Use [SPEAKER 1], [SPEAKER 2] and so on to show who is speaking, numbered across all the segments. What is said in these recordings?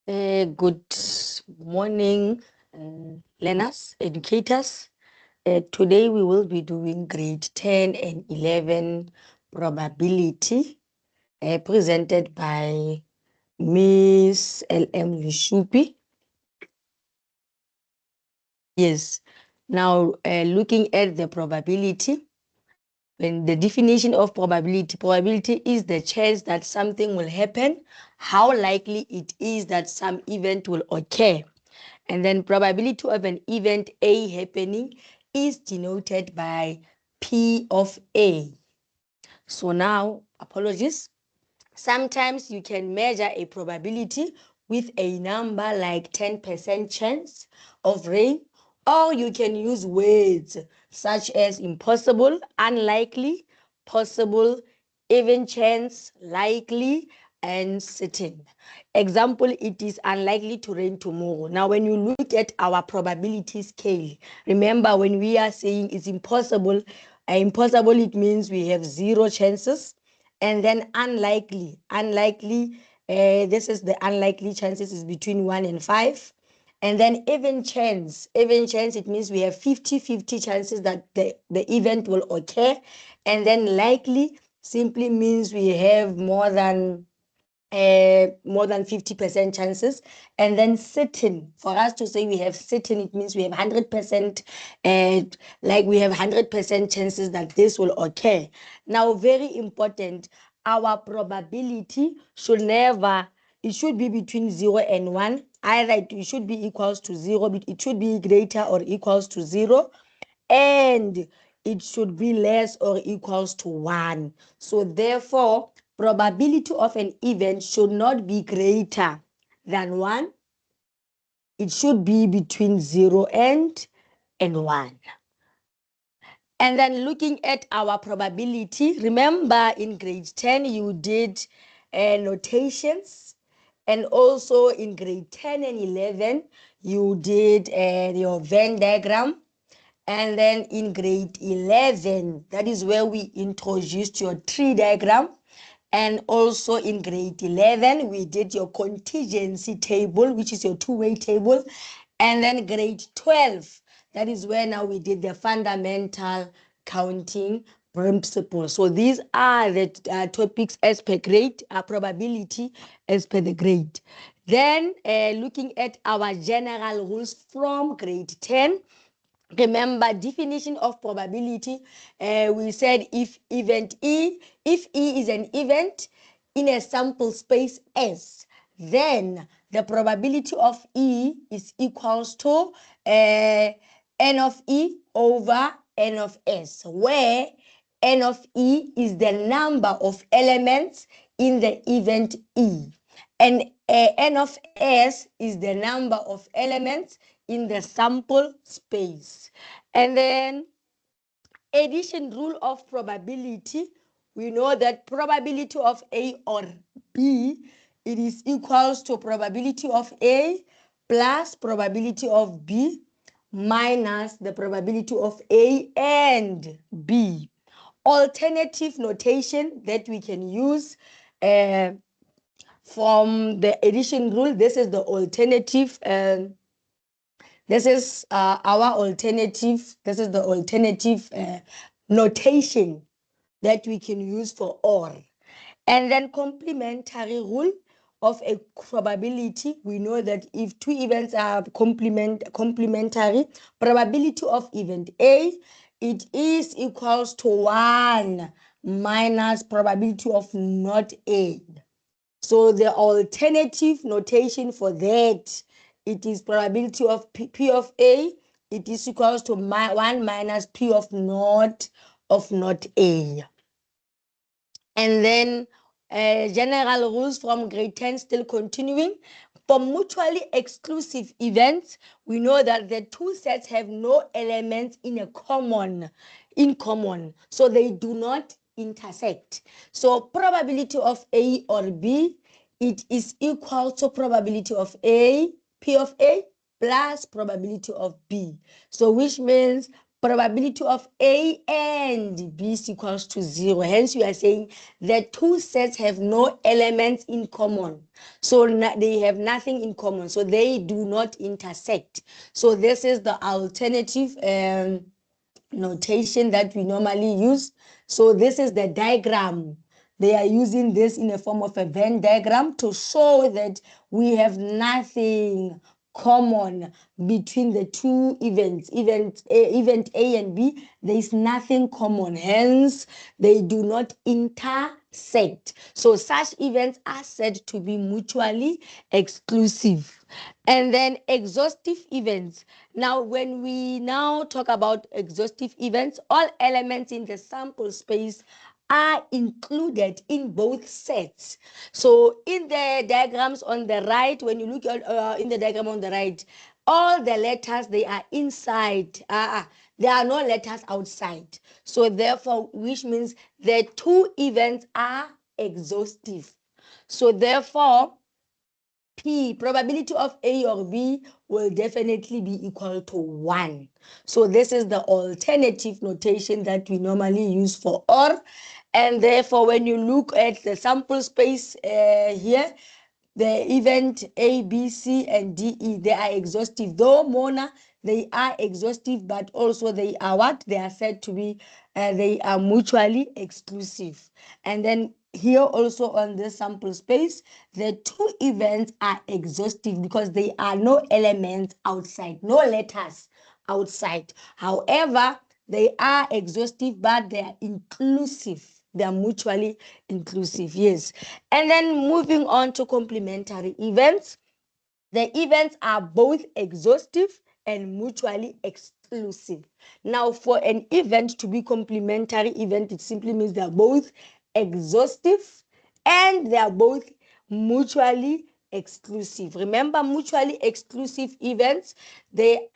[SPEAKER 1] Good morning, learners, educators. Today we will be doing grade 10 and 11 probability presented by Miss L.M. Lushupi. Yes. Now, looking at the probability, when the definition of probability is the chance that something will happen, how likely it is that some event will occur. And then probability of an event A happening is denoted by P of A. So now, apologies. Sometimes you can measure a probability with a number like 10% chance of rain, or you can use words such as impossible, unlikely, possible, even chance, likely, and certain. Example, it is unlikely to rain tomorrow. Now, when you look at our probability scale, remember when we are saying it's impossible, it means we have 0 chances. And then unlikely, this is the unlikely chances is between 1 and 5. And then even chance, it means we have 50-50 chances that the event will occur. And then likely simply means we have more than 50% chances. And then certain, for us to say we have certain, it means we have 100%, like we have 100% chances that this will occur. Now, very important, our probability should never, it should be between 0 and 1. Either it should be equals to 0, but it should be greater or equals to 0. And it should be less or equals to 1. So therefore, probability of an event should not be greater than 1. It should be between 0 and 1. And then looking at our probability, remember in grade 10 you did notations, and also in grade 10 and 11 you did your Venn diagram. And then in grade 11, that is where we introduced your tree diagram. And also in grade 11, we did your contingency table, which is your two-way table. And then grade 12, that is where now we did the fundamental counting principles. So these are the topics as per grade, probability as per the grade. Then looking at our general rules from grade 10, remember definition of probability. We said if E is an event in a sample space S, then the probability of E is equals to N of E over N of S, where N of E is the number of elements in the event E, and N of S is the number of elements in the sample space. And then addition rule of probability, we know that probability of A or B, it is equals to probability of A plus probability of B minus the probability of A and B. Alternative notation that we can use from the addition rule, this is the alternative. This is our alternative. This is the alternative notation that we can use for OR. And then complementary rule of a probability. We know that if two events are complementary, probability of event A, it is equals to 1 minus probability of not A. So the alternative notation for that, it is probability of P of A, it is equals to 1 minus P of not A. And then general rules from grade 10 still continuing. For mutually exclusive events, we know that the two sets have no elements in common. So they do not intersect. So probability of A or B, it is equal to probability of A, P of A, plus probability of B. So which means probability of A and B is equals to 0. Hence, we are saying the two sets have no elements in common. So they have nothing in common. So they do not intersect. So this is the alternative notation that we normally use. So this is the diagram. They are using this in the form of a Venn diagram to show that we have nothing common between the two events, event A and B. There is nothing common, hence they do not intersect. So such events are said to be mutually exclusive. And then exhaustive events. Now, when we now talk about exhaustive events, all elements in the sample space are included in both sets. So in the diagrams on the right, when you look at in the diagram on the right, all the letters, they are inside. There are no letters outside. So therefore, which means the two events are exhaustive. So therefore, P, probability of A or B will definitely be equal to 1. So this is the alternative notation that we normally use for OR. And therefore, when you look at the sample space here, the event A, B, C, and D, E, they are exhaustive. Though Mona, they are exhaustive, but also they are what? They are said to be, they are mutually exclusive. And then here also on this sample space, the two events are exhaustive because there are no elements outside, no letters outside. However, they are exhaustive, but they are inclusive. They are mutually inclusive, yes. And then moving on to complementary events. The events are both exhaustive and mutually exclusive. Now, for an event to be complementary event, it simply means they are both exhaustive and they are both mutually exclusive. Remember, mutually exclusive events, they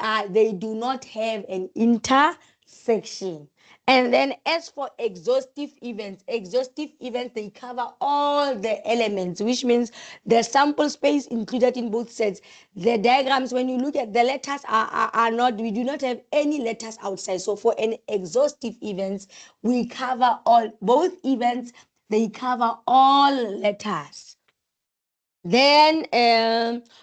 [SPEAKER 1] do not have an intersection. And then as for exhaustive events, they cover all the elements, which means the sample space included in both sets. The diagrams, when you look at the letters are not, we do not have any letters outside. So for an exhaustive events, we cover all, both events, they cover all letters. Then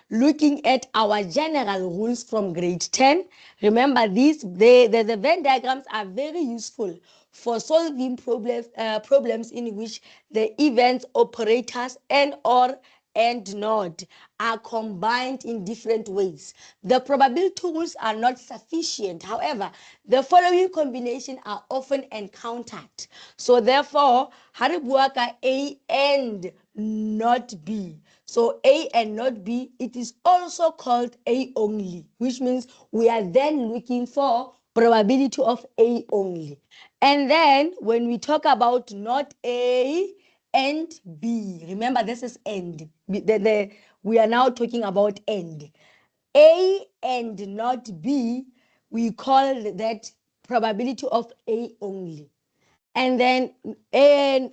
[SPEAKER 1] looking at our general rules from grade 10, remember these, the Venn diagrams are very useful for solving problems in which the events, operators, and or and not are combined in different ways. The probability rules are not sufficient. However, the following combinations are often encountered. So therefore, Haribuaka A and not B. So A and not B, it is also called A only, which means we are then looking for probability of A only. And then when we talk about not A and B, remember this is and. We are now talking about and. A and not B, we call that probability of A only. And then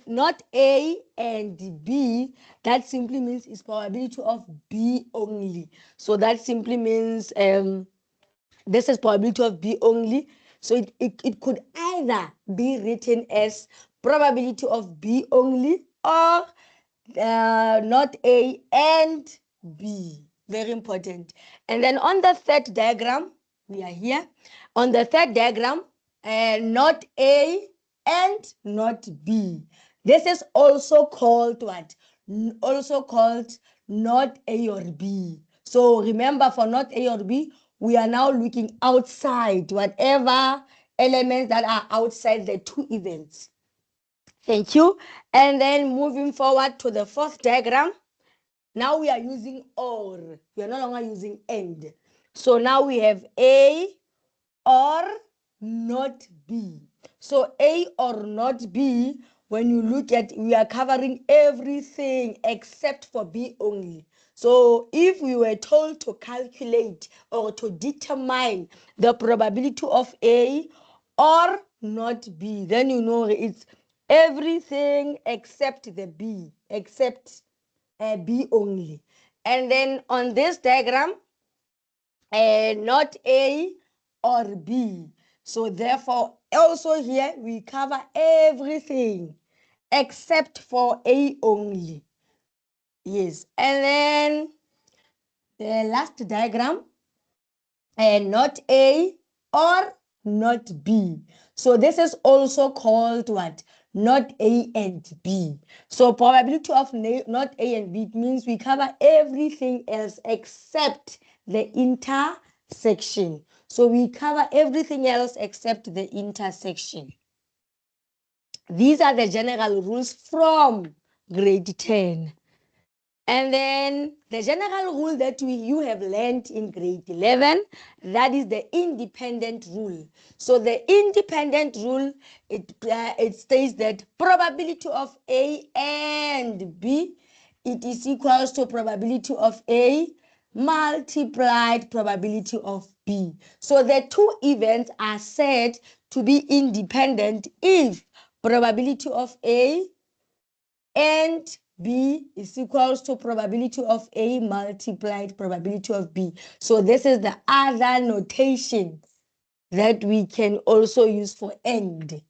[SPEAKER 1] not A and B, that simply means it's probability of B only. So that simply means this is probability of B only. So it could either be written as probability of B only or not A and B. Very important. And then on the third diagram, we are here. On the third diagram, not A and not B. This is also called what? Also called not A or B. So remember, for not A or B, we are now looking outside, whatever elements that are outside the two events. Thank you. And then moving forward to the fourth diagram. Now we are using or. We are no longer using and. So now we have A or not B. So A or not B, when you look at, we are covering everything except for B only. So if we were told to calculate or to determine the probability of A or not B, then you know it's everything except the B, except B only. And then on this diagram, not A or B. So therefore, also here we cover everything except for A only. Yes. And then the last diagram, and not A or not B. So this is also called what? Not A and B. So probability of not A and B means we cover everything else except the intersection. So we cover everything else except the intersection. These are the general rules from grade 10. And then the general rule that you have learned in grade 11, that is the independent rule. So the independent rule, it states that probability of A and B, it is equals to probability of A multiplied probability of B. So the two events are said to be independent if probability of A and B is equals to probability of A multiplied probability of B. So this is the other notation that we can also use for AND.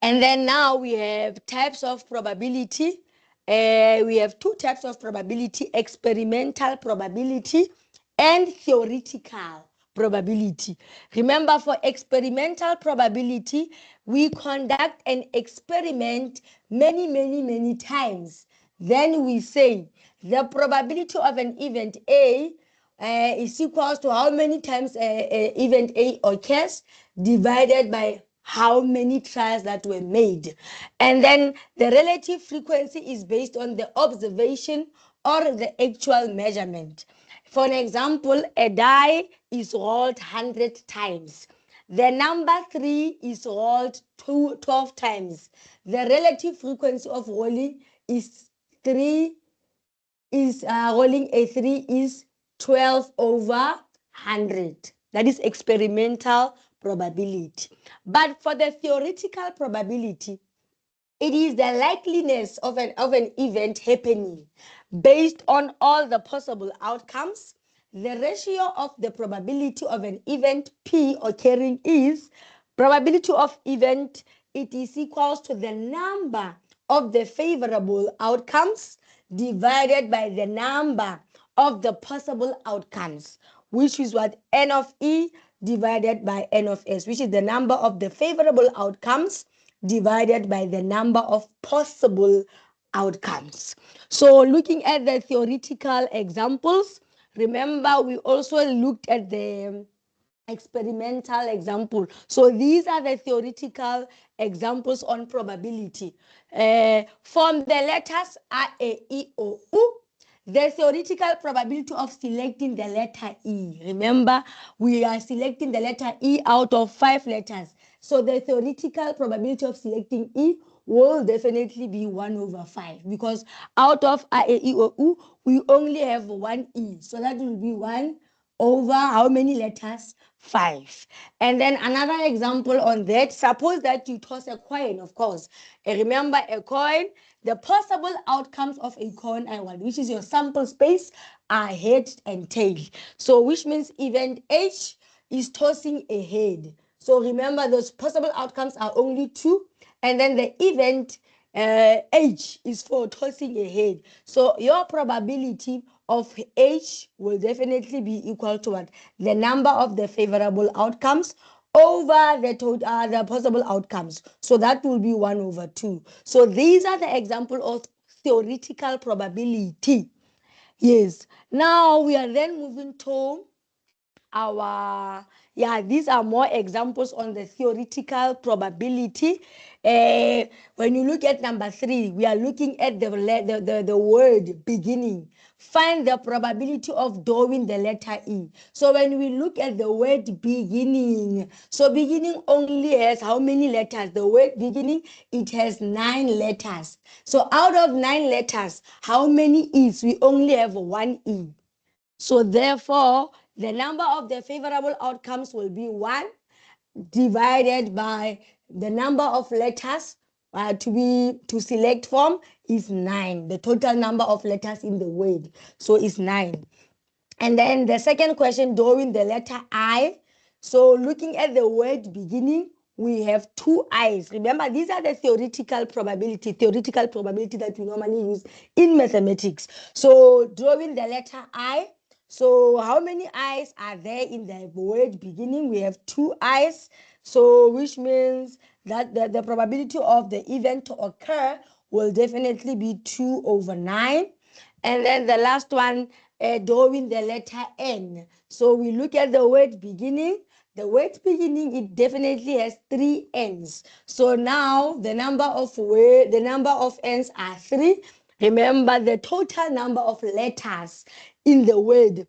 [SPEAKER 1] And then now we have types of probability. We have two types of probability: experimental probability and theoretical probability. Remember, for experimental probability, we conduct an experiment many times. Then we say the probability of an event A is equals to how many times event A occurs divided by how many trials that were made. And then the relative frequency is based on the observation or the actual measurement. For an example, a die is rolled 100 times. The number 3 is rolled 12 times. The relative frequency of rolling is 3 is rolling a 3 is 12 over 100. That is experimental probability. But for the theoretical probability, it is the likeliness of an event happening based on all the possible outcomes. The ratio of the probability of an event P occurring is probability of event, it is equals to the number of the favorable outcomes divided by the number of the possible outcomes, which is what? N of E divided by N of S, which is the number of the favorable outcomes divided by the number of possible outcomes. So looking at the theoretical examples, remember we also looked at the experimental example. So these are the theoretical examples on probability. From the letters A, E, O, U, the theoretical probability of selecting the letter E. Remember, we are selecting the letter E out of 5 letters. So the theoretical probability of selecting E will definitely be 1 over 5, because out of A, E, O, U, we only have one E. So that will be 1 over how many letters? 5. And then another example on that, suppose that you toss a coin, of course. Remember, a coin, the possible outcomes of a coin are what? Which is your sample space, are head and tail. So which means event H is tossing a head. So remember, those possible outcomes are only 2. And then the event H is for tossing a head. So your probability of H will definitely be equal to what? The number of the favorable outcomes over the total, the possible outcomes. So that will be 1 over 2. So these are the example of theoretical probability. Yes. Now we are then moving to these are more examples on the theoretical probability. When you look at number 3, we are looking at the word beginning. Find the probability of drawing the letter E. So when we look at the word beginning, so beginning only has how many letters? The word beginning, it has 9 letters. So out of 9 letters, how many E's? We only have 1 E. So therefore, the number of the favorable outcomes will be 1 divided by the number of letters to select from is 9. The total number of letters in the word, so is 9. And then the second question, drawing the letter I. So looking at the word beginning, we have 2 I's. Remember, these are the theoretical probability that we normally use in mathematics. So drawing the letter I. So how many I's are there in the word beginning? We have 2 I's. So which means that the probability of the event to occur will definitely be 2/9. And then the last one, drawing the letter N. So we look at the word beginning. The word beginning, it definitely has 3 N's. So now the number of N's are 3. Remember, the total number of letters in the word,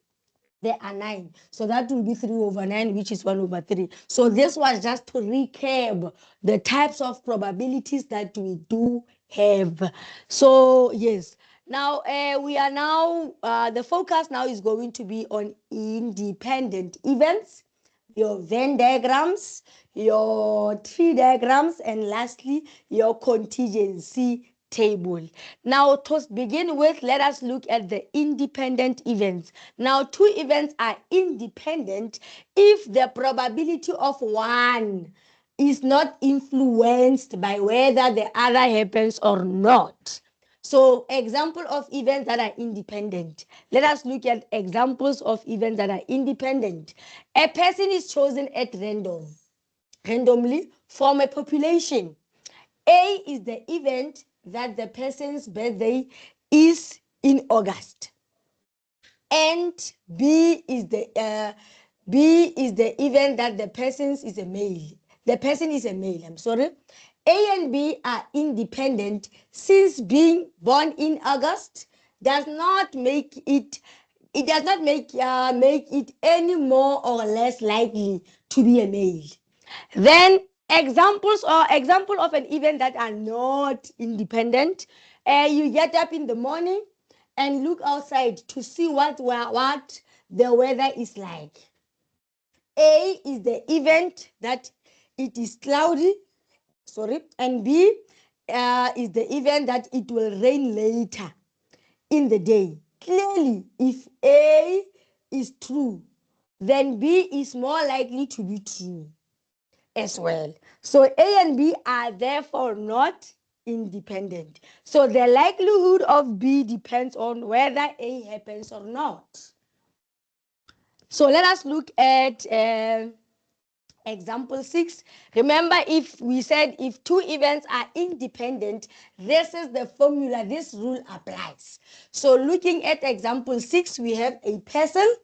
[SPEAKER 1] there are 9. So that will be 3/9, which is 1/3. So this was just to recap the types of probabilities that we do have. So yes, now we are now, the focus now is going to be on independent events, your Venn diagrams, your tree diagrams, and lastly, your contingency table. Now, to begin with, let us look at the independent events. Now, 2 events are independent if the probability of one is not influenced by whether the other happens or not. So, example of events that are independent. Let us look at examples of events that are independent. A person is chosen at randomly from a population. A is the event that the person's birthday is in August, and B is the event that the person is a male. The person is a male. I'm sorry. A and B are independent since being born in August does not make it. It does not make it any more or less likely to be a male. Then example of an event that are not independent. You get up in the morning and look outside to see what the weather is like. A is the event that it is cloudy, and B is the event that it will rain later in the day. Clearly, if A is true, then B is more likely to be true as well. So A and B are therefore not independent. So the likelihood of B depends on whether A happens or not. So let us look at example 6. Remember, if we said if 2 events are independent, this is the formula, this rule applies. So looking at example 6, we have a person.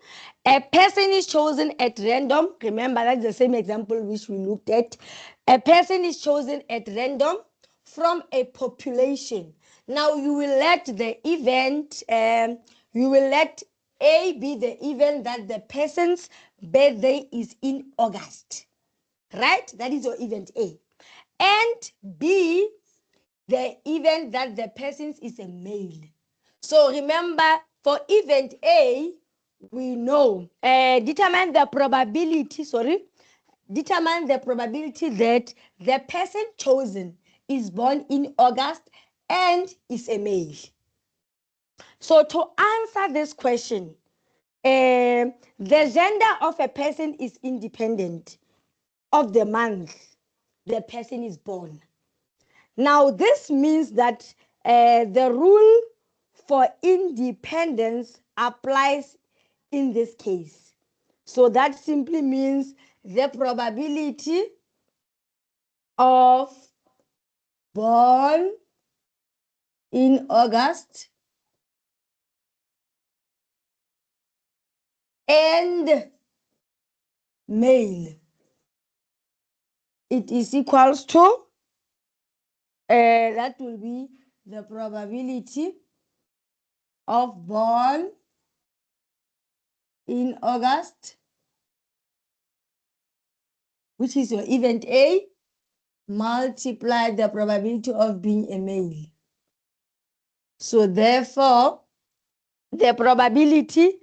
[SPEAKER 1] A person is chosen at random. Remember, that's the same example which we looked at. A person is chosen at random from a population. Now you will let the event, you will let A be the event that the person's birthday is in August. Right? That is your event A. And B, the event that the person is a male. So remember, for event A, we know, determine the probability that the person chosen is born in August and is a male. So to answer this question, the gender of a person is independent of the month the person is born. Now, this means that the rule for independence applies in this case. So that simply means the probability of born in August and male, it is equals to, that will be the probability of born in August, which is your event A, multiply the probability of being a male. So therefore, the probability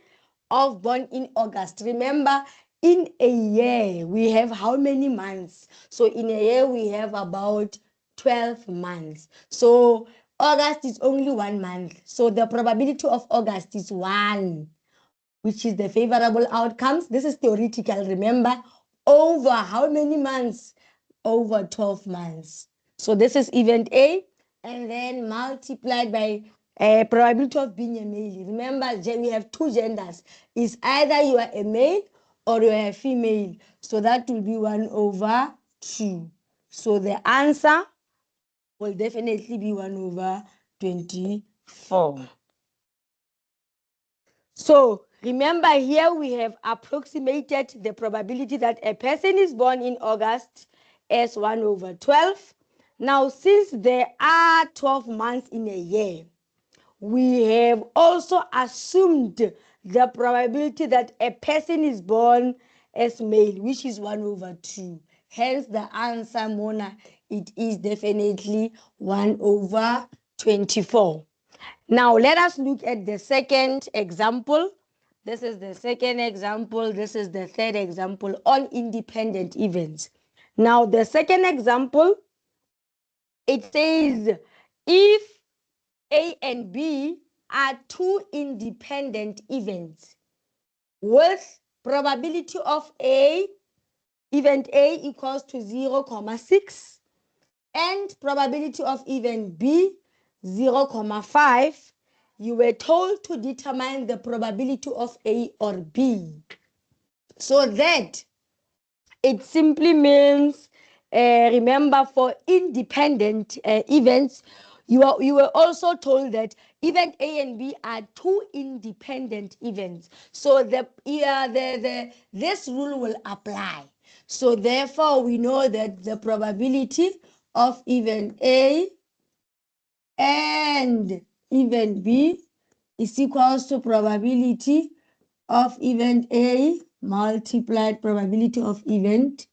[SPEAKER 1] of born in August. Remember, in a year, we have how many months? So in a year, we have about 12 months. So August is only 1 month. So the probability of August is 1, which is the favorable outcomes. This is theoretical, remember. over how many months? Over 12 months. So this is event A, and then multiplied by probability of being a male. Remember, we have two genders. It's either you are a male or you are a female. So that will be 1/2. So the answer will definitely be 1/24. So remember, here we have approximated the probability that a person is born in August as 1/12. Now, since there are 12 months in a year, we have also assumed the probability that a person is born as male, which is 1/2. Hence the answer, Mona, it is definitely 1/24. Now let us look at the second example. This is the second example. This is the third example on independent events. Now the second example, it says if A and B are two independent events with probability of event A equals to 0.6 and probability of event B 0.5, you were told to determine the probability of A or B. So that it simply means, remember, for independent events, you were also told that event A and B are two independent events. So this rule will apply. So therefore, we know that the probability of event A and event B is equals to probability of event A multiplied probability of event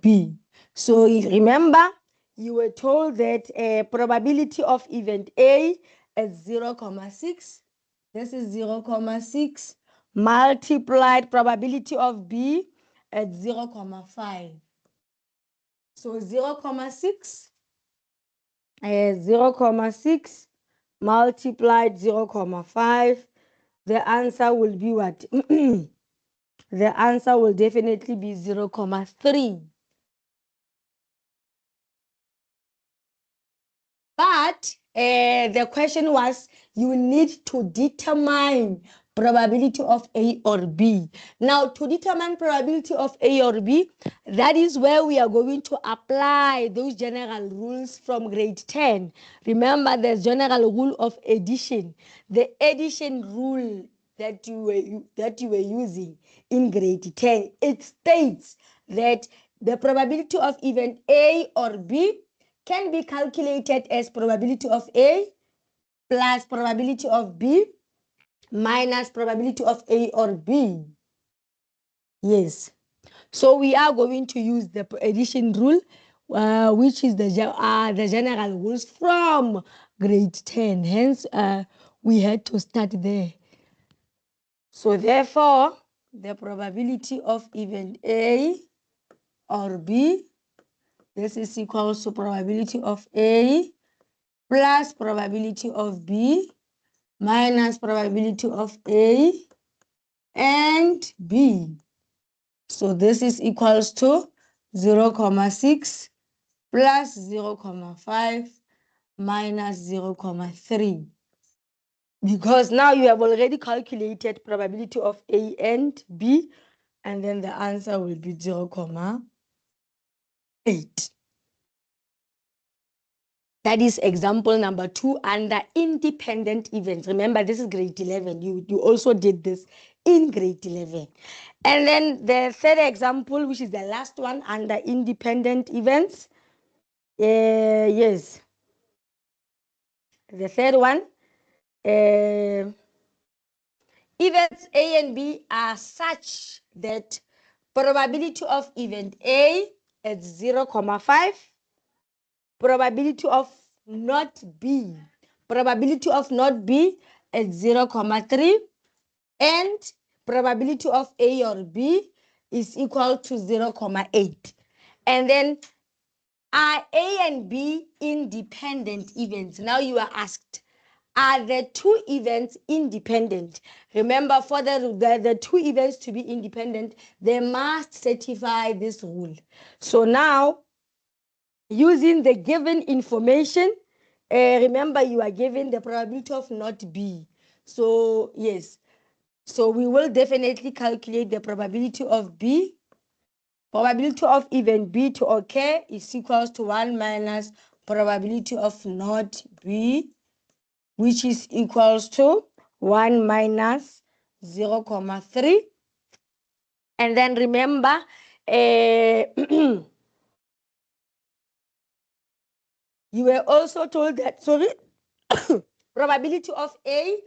[SPEAKER 1] B. So if remember, you were told that probability of event A is 0.6. This is 0.6 multiplied probability of B at 0.5. So 0.6 0.6 multiplied 0.5, the answer will be what? The answer will definitely be 0.3. But the question was, you need to determine probability of A or B. Now, to determine probability of A or B, that is where we are going to apply those general rules from grade 10. Remember, there's general rule of addition. The addition rule that you were using in grade 10, it states that the probability of event A or B can be calculated as probability of A plus probability of B minus probability of A or B. Yes. So we are going to use the addition rule, which is the general rules from grade 10. Hence, we had to start there. So therefore, the probability of event A or B, this is equals to probability of A plus probability of B minus probability of A and B. So this is equals to 0.6 plus 0.5 minus 0.3. Because now you have already calculated probability of A and B, and then the answer will be 0.8. That is example number 2 under independent events. Remember, this is grade 11. You also did this in grade 11. And then the third example, which is the last one under independent events. Yes. The third one. Events A and B are such that probability of event A is 0.5. Probability of not B. Probability of not B is 0.3. And probability of A or B is equal to 0.8. And then are A and B independent events? Now you are asked, Are the two events independent? Remember, for the two events to be independent, they must satisfy this rule. So now, using the given information, remember you are given the probability of not B. So yes, so we will definitely calculate the probability of B. Probability of event B to occur is equals to 1 minus probability of not B, which is equals to 1 minus 0.3. And then remember, you were also told that, sorry, probability of A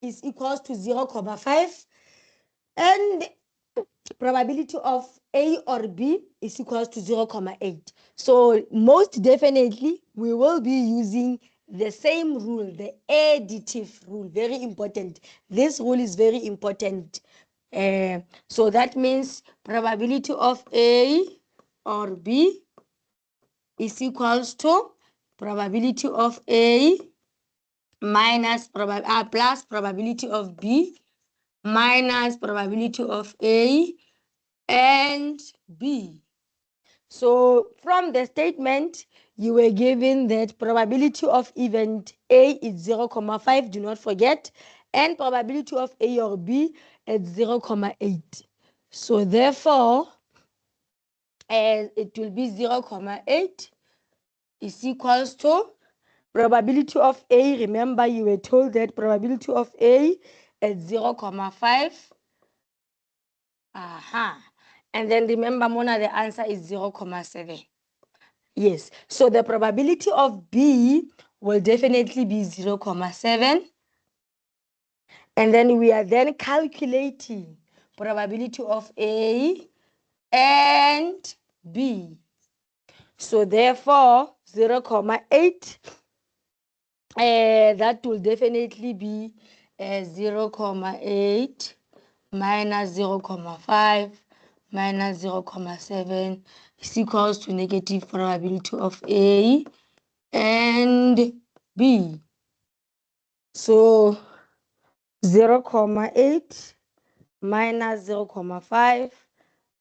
[SPEAKER 1] is equals to 0.5, and probability of A or B is equals to 0.8. So most definitely we will be using the same rule, the additive rule. Very important. This rule is very important. So that means probability of A or B is equals to probability of A minus plus probability of B minus probability of A and B. So from the statement, you were given that probability of event A is 0.5, do not forget, and probability of A or B is 0.8. So therefore, it will be 0.8 is equals to probability of A. Remember, you were told that probability of A is 0.5. And then remember, Mona, the answer is 0.7. Yes, so the probability of B will definitely be 0.7. And then we are then calculating probability of A and B. So therefore, 0.8, that will definitely be 0.8 minus 0.5 minus 0.7 is equals to negative probability of A and B. So 0.8 minus 0.5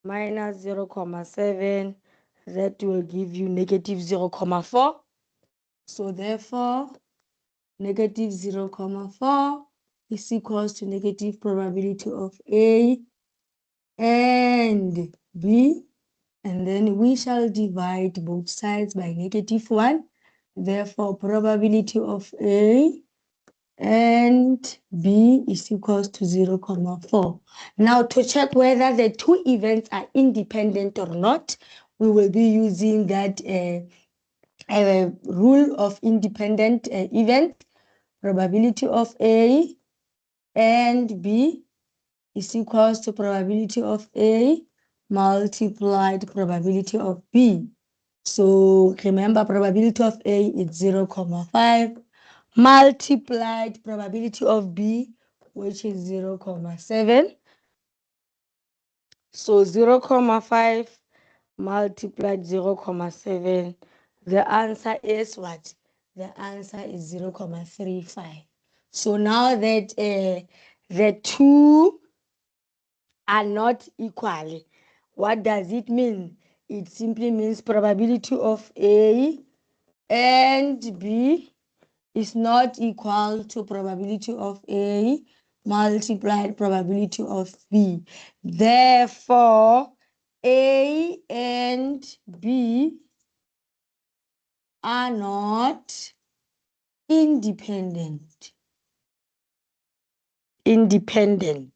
[SPEAKER 1] minus 0.7, that will give you negative 0.4. So therefore, negative 0.4 is equals to negative probability of A and B. And then we shall divide both sides by -1. Therefore, probability of A and B is equals to 0.4. Now, to check whether the two events are independent or not, we will be using that rule of independent event. Probability of A and B is equals to probability of A multiplied probability of B. So remember, probability of A is 0.5 multiplied probability of B, which is 0.7. So 0.5 multiplied 0.7. The answer is what? The answer is 0.35. So now that the two are not equal, what does it mean? It simply means probability of A and B is not equal to probability of A multiplied probability of B. Therefore, A and B are not independent. Independent.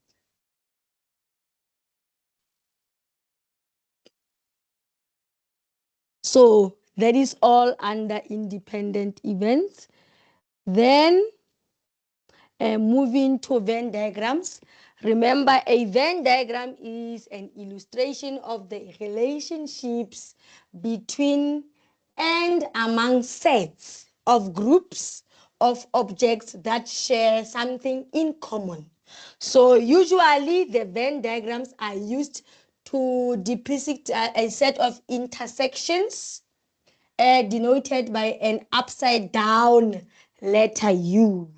[SPEAKER 1] So that is all under independent events. Then moving to Venn diagrams. Remember, a Venn diagram is an illustration of the relationships between and among sets of groups of objects that share something in common. So usually the Venn diagrams are used to depict a set of intersections denoted by an upside down letter U.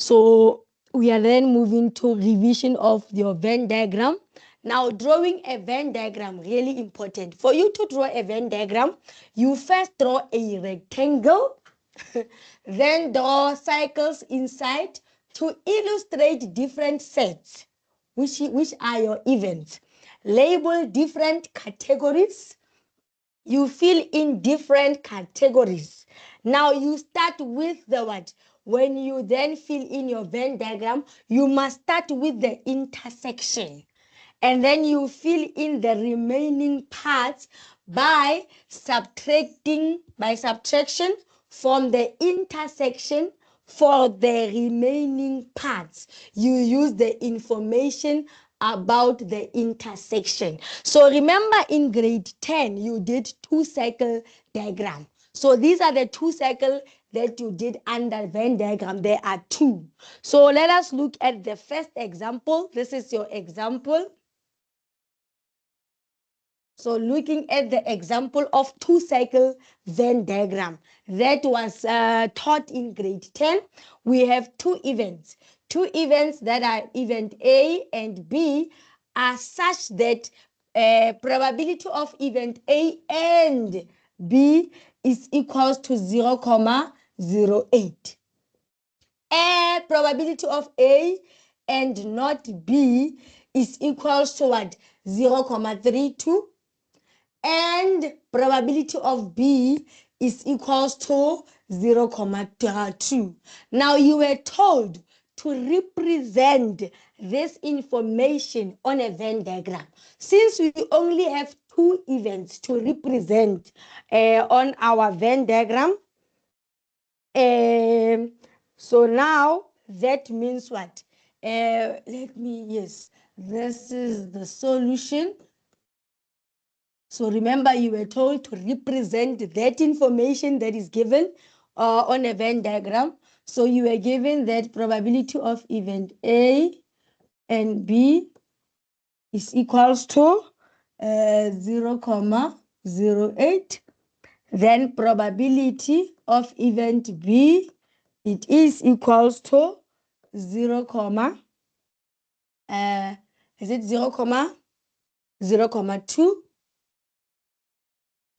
[SPEAKER 1] So we are then moving to revision of your Venn diagram. Now, drawing a Venn diagram, really important. For you to draw a Venn diagram, you first draw a rectangle, then draw circles inside to illustrate different sets, which are your events. Label different categories. You fill in different categories. Now you start with the what? When you then fill in your Venn diagram, you must start with the intersection. And then you fill in the remaining parts by subtraction from the intersection for the remaining parts. You use the information about the intersection. So remember in grade 10, you did 2-circle diagram. So these are the 2 circles that you did under Venn diagram. There are 2. So let us look at the first example. This is your example. So looking at the example of 2-circle Venn diagram that was taught in grade 10, we have 2 events. 2 events that are event A and B are such that probability of event A and B is equals to 0,08. Probability of A and not B is equals to what? 0,32. And probability of B is equals to 0,2. Now you were told to represent this information on a Venn diagram. Since we only have 2 events to represent on our Venn diagram, so now that means what? This is the solution. So remember, you were told to represent that information that is given on a Venn diagram. So you were given that probability of event A and B is equals to 0,08. Then probability of event B, it is equals to 0, is it 0,2?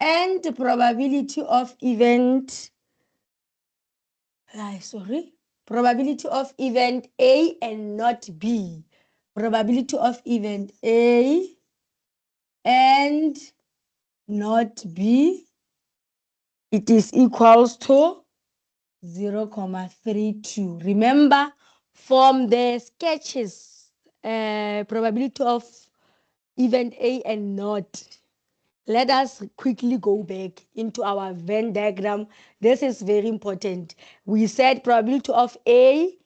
[SPEAKER 1] And the probability of event, probability of event A and not B. Probability of event A and not B, it is equals to 0,32. Remember from the sketches, probability of event A and not. Let us quickly go back into our Venn diagram. This is very important. We said probability of A.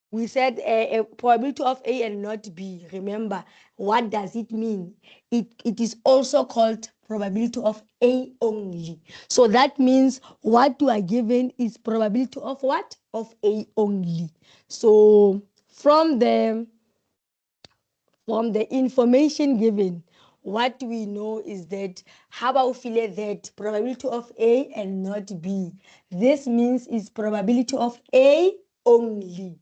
[SPEAKER 1] We said a probability of A and not B. Remember, what does it mean? It is also called probability of A only. So that means what you are given is probability of what? Of A only. So from the information given, what we know is that how about feel that probability of A and not B. This means is probability of A only.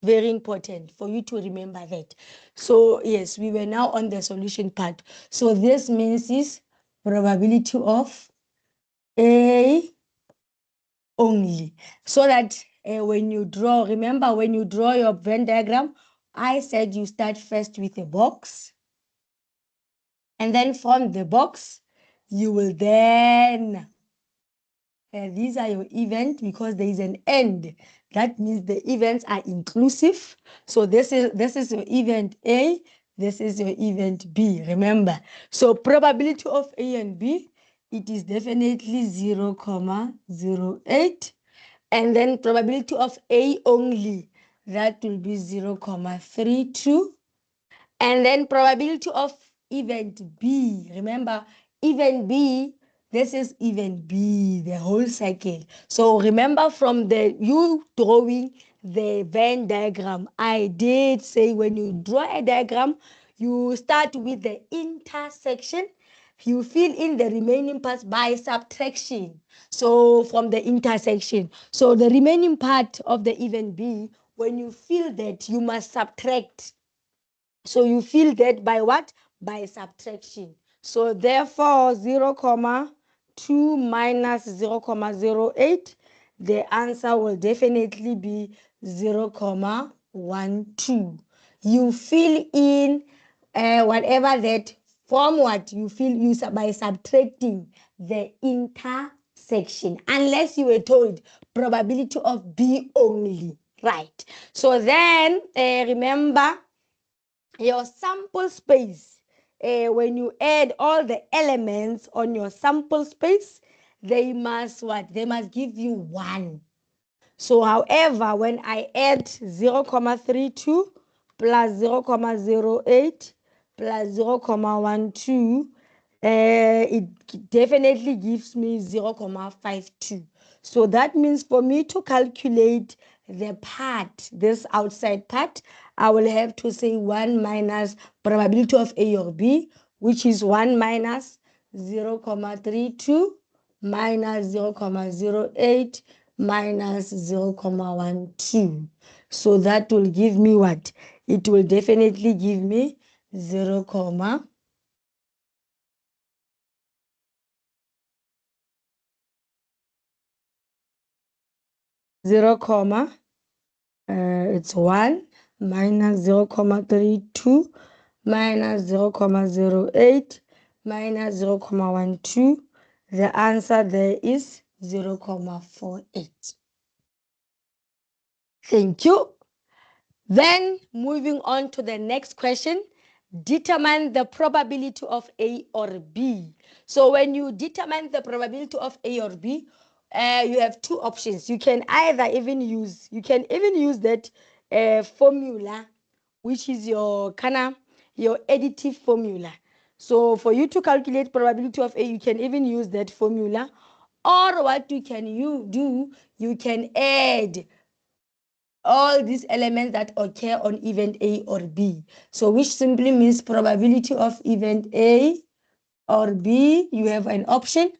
[SPEAKER 1] Very important for you to remember that. So yes, we were now on the solution part. So this means is probability of A only. So that when you draw, remember when you draw your Venn diagram, I said you start first with a box. And then from the box, you will then, these are your events because there is an end. That means the events are inclusive. So this is your event A, this is your event B, remember. So probability of A and B, it is definitely 0,08. And then probability of A only, that will be 0,32. And then probability of event B. Remember, event B, this is event B, the whole cycle. So remember from you drawing the Venn diagram, I did say when you draw a diagram, you start with the intersection. You fill in the remaining parts by subtraction. So from the intersection. So the remaining part of the event B, when you feel that, you must subtract. So you feel that by what? By subtraction. So therefore 0,2 minus 0,08, the answer will definitely be 0,12. You fill in whatever that from what you feel you by subtracting the intersection, unless you were told probability of B only, right? So then remember your sample space. When you add all the elements on your sample space, they must what? They must give you 1. So however, when I add 0,32 plus 0,08 plus 0,12, it definitely gives me 0,52. So that means for me to calculate the part, this outside part, I will have to say 1 minus probability of A or B, which is 1 minus 0,32 minus 0,08 minus 0,12. So that will give me what? It will definitely give me 0, 0, it's 1 minus 0,32 minus 0,08 minus 0,12. The answer there is 0,48. Thank you. Then moving on to the next question, determine the probability of A or B. So when you determine the probability of A or B, you have two options. You can even use that formula, which is your additive formula. So for you to calculate probability of A, you can even use that formula. Or what you do, you can add all these elements that occur on event A or B. So which simply means probability of event A or B, you have an option.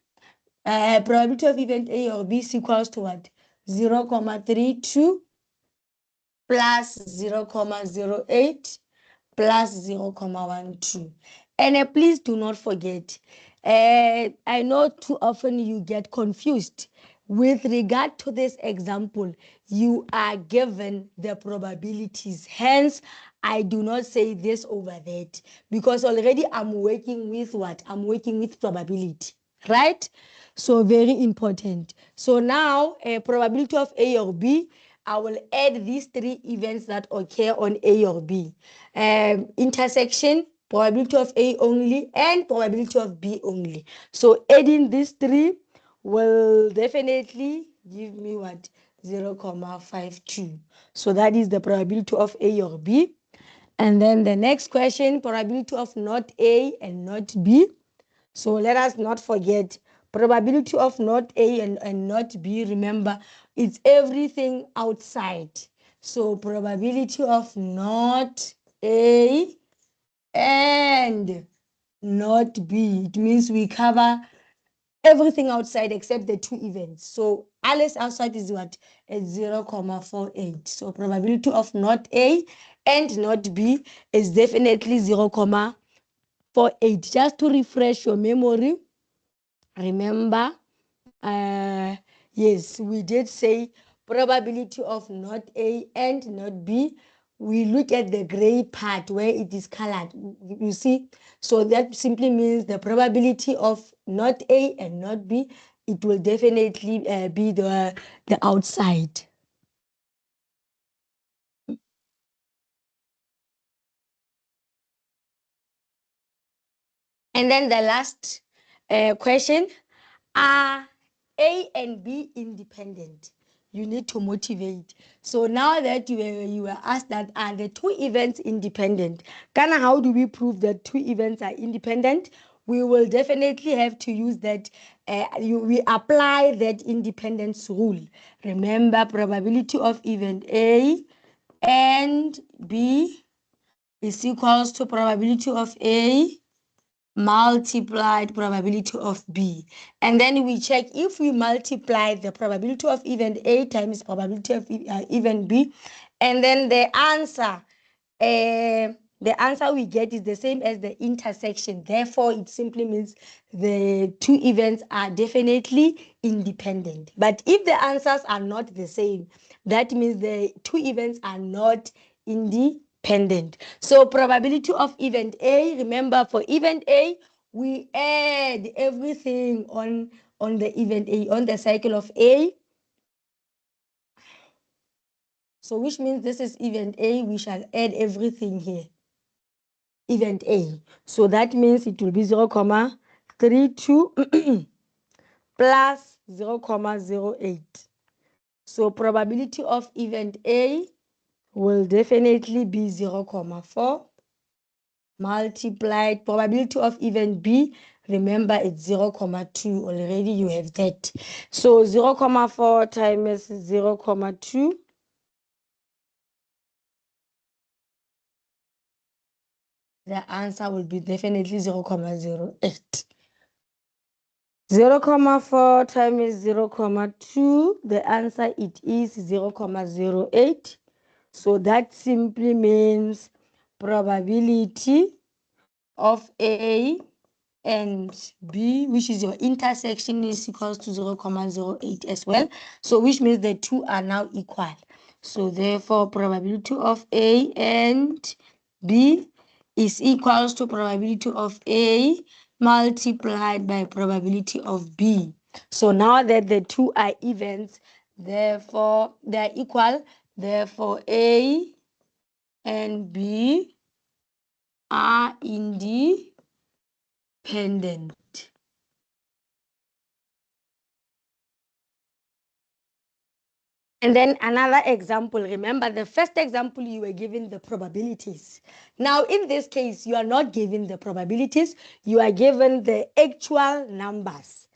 [SPEAKER 1] Probability of event A or B is equals to what? 0,32 plus 0,08 plus 0,12. And please do not forget, I know too often you get confused. With regard to this example, you are given the probabilities. Hence, I do not say this over that, because already I'm working with what? I'm working with probability, right? So very important. So now, probability of A or B, I will add these 3 events that occur on A or B. Intersection, probability of A only, and probability of B only. So adding these 3 will definitely give me what? 0,52. So that is the probability of A or B. And then the next question, probability of not A and not B. So let us not forget probability of not A and not B. Remember, it's everything outside. So probability of not A and not B. It means we cover everything outside except the 2 events. So Alice outside is what? At 0,48. So probability of not A and not B is definitely 0,48. Just to refresh your memory, remember, yes, we did say probability of not A and not B. We look at the gray part where it is colored. You see, so that simply means the probability of not A and not B, it will definitely be the outside. And then the last question, are A and B independent? You need to motivate. So now that you were asked that, are the 2 events independent? Kana, how do we prove that 2 events are independent? We will definitely have to use that. We apply that independence rule. Remember, probability of event A and B is equals to probability of A multiplied probability of B. And then we check if we multiply the probability of event A times probability of event B And then the answer we get is the same as the intersection. Therefore, it simply means the two events are definitely independent. But if the answers are not the same, that means the two events are not independent. So probability of event A, remember for event A, we add everything on the event A, on the cycle of A. So which means this is event A, we shall add everything here. Event A. So that means it will be 0.32 plus 0.08. So probability of event A will definitely be 0.4 multiplied probability of event B. Remember, it's 0.2. Already you have that. So 0.4 times 0.2. The answer will be definitely 0.08. 0.4 times 0.2, the answer it is 0.08. So that simply means probability of A and B, which is your intersection, is equals to 0.08 as well. So which means the two are now equal. So therefore, probability of A and B is equals to probability of A multiplied by probability of B. So now that the two are events, therefore they are equal, therefore A and B are independent. And then another example, remember the first example you were given the probabilities. Now in this case, you are not given the probabilities, you are given the actual numbers.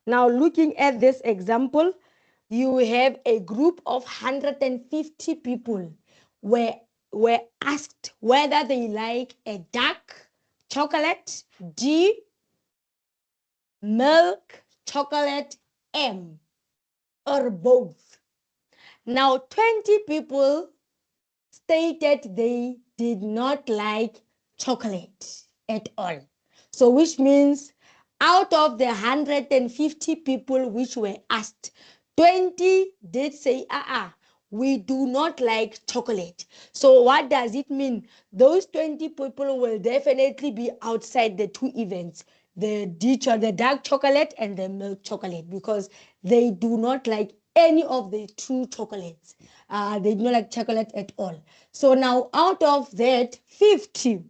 [SPEAKER 1] Now looking at this example, you have a group of 150 people were asked whether they like a dark chocolate, D, milk chocolate, M, or both. Now, 20 people stated they did not like chocolate at all. So, which means out of the 150 people which were asked, 20 did say, we do not like chocolate. So what does it mean? Those 20 people will definitely be outside the two events, the dark chocolate and the milk chocolate, because they do not like any of the two chocolates. They do not like chocolate at all. So now out of that, 50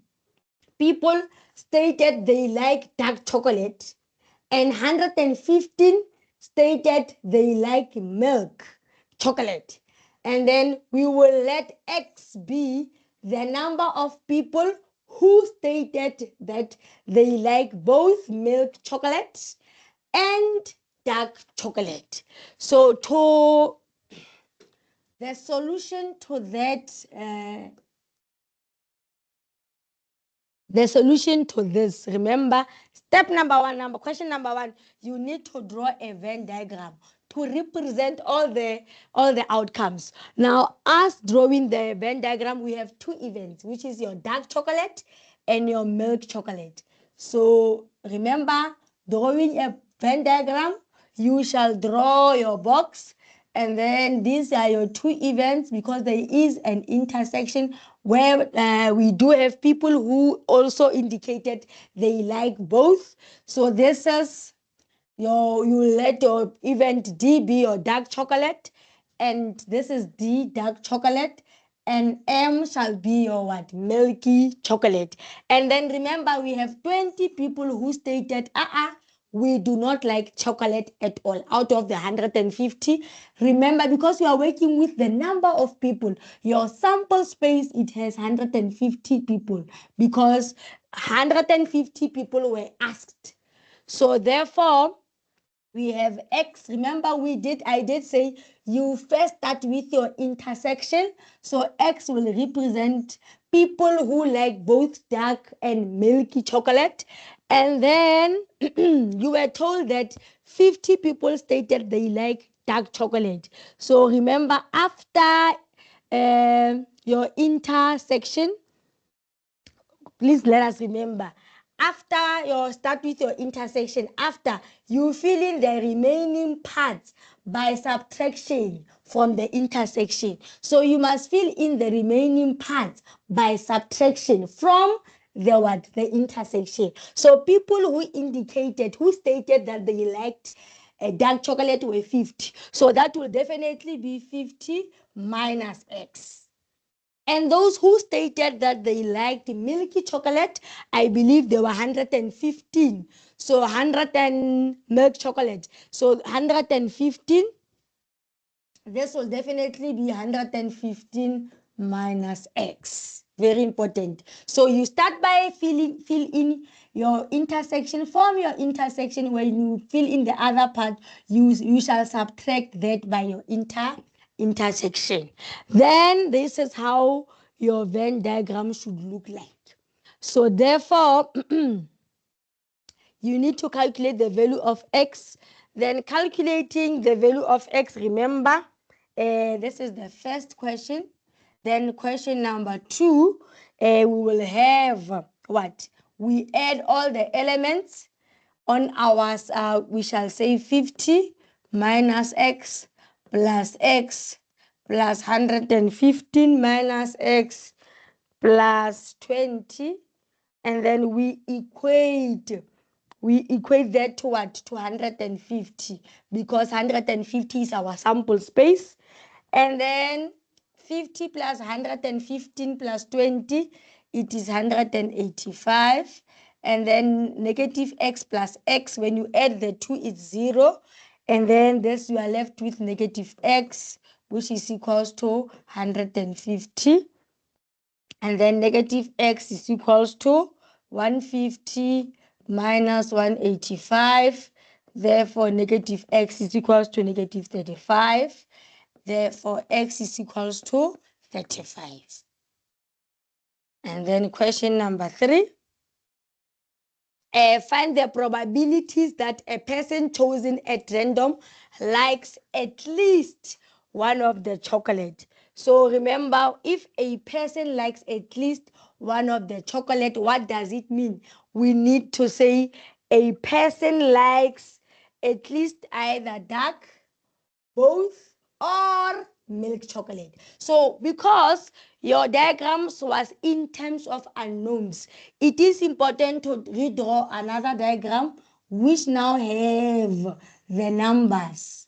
[SPEAKER 1] people stated they like dark chocolate and 115 stated they like milk chocolate. And then we will let X be the number of people who stated that they like both milk chocolate and dark chocolate. So the solution to that the solution to this, remember, question number one, you need to draw a Venn diagram to represent all the outcomes. Now, us drawing the Venn diagram, we have two events, which is your dark chocolate and your milk chocolate. So remember, drawing a Venn diagram, you shall draw your box, and then these are your two events, because there is an intersection where we do have people who also indicated they like both. So this is you let your event D be your dark chocolate, and this is D, dark chocolate, and M shall be your what? Milky chocolate. And then remember, we have 20 people who stated we do not like chocolate at all out of the 150. Remember, because you are working with the number of people, your sample space, it has 150 people, because 150 people were asked. So therefore, we have X. Remember, I did say you first start with your intersection. So X will represent people who like both dark and milky chocolate. And then you were told that 50 people stated they like dark chocolate. So remember, after your intersection, please let us remember, after you start with your intersection, after you fill in the remaining parts by subtraction from the intersection. So you must fill in the remaining parts by subtraction from the what? The intersection. So people who stated that they liked a dark chocolate were 50. So that will definitely be 50 minus X. And those who stated that they liked milky chocolate, I believe they were 115. So 100 and milk chocolate. So 115, this will definitely be 115 minus X. Very important. So you start by fill in your intersection. From your intersection, when you fill in the other part, you shall subtract that by your intersection. Then this is how your Venn diagram should look like. So therefore, you need to calculate the value of X. Then calculating the value of X, remember, this is the first question. Then question number 2, we will have what? We add all the elements on ours. We shall say 50 minus X plus 115 minus X plus 20. And then we equate that to what? To 150, because 150 is our sample space. And then 50 plus 115 plus 20, it is 185. And then negative X plus X, when you add the 2, it's 0. And then this, you are left with negative X, which is equals to 150. And then negative X is equals to 150 minus 185. Therefore, negative X is equals to negative 35. Therefore, X is equals to 35. And then question number 3. Find the probabilities that a person chosen at random likes at least one of the chocolate. So remember, if a person likes at least one of the chocolate, what does it mean? We need to say a person likes at least either dark, both, or milk chocolate. So because your diagrams was in terms of unknowns, it is important to redraw another diagram which now have the numbers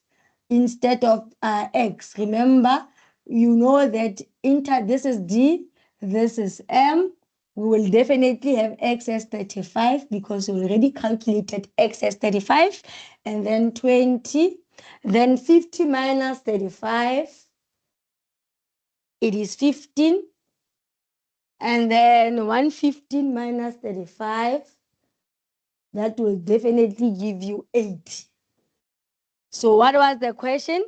[SPEAKER 1] instead of X. Remember, you know that this is D, this is M. We will definitely have X as 35 because we already calculated X as 35, and then 20. Then 50 minus 35, it is 15. And then 115 minus 35, that will definitely give you 8. So what was the question?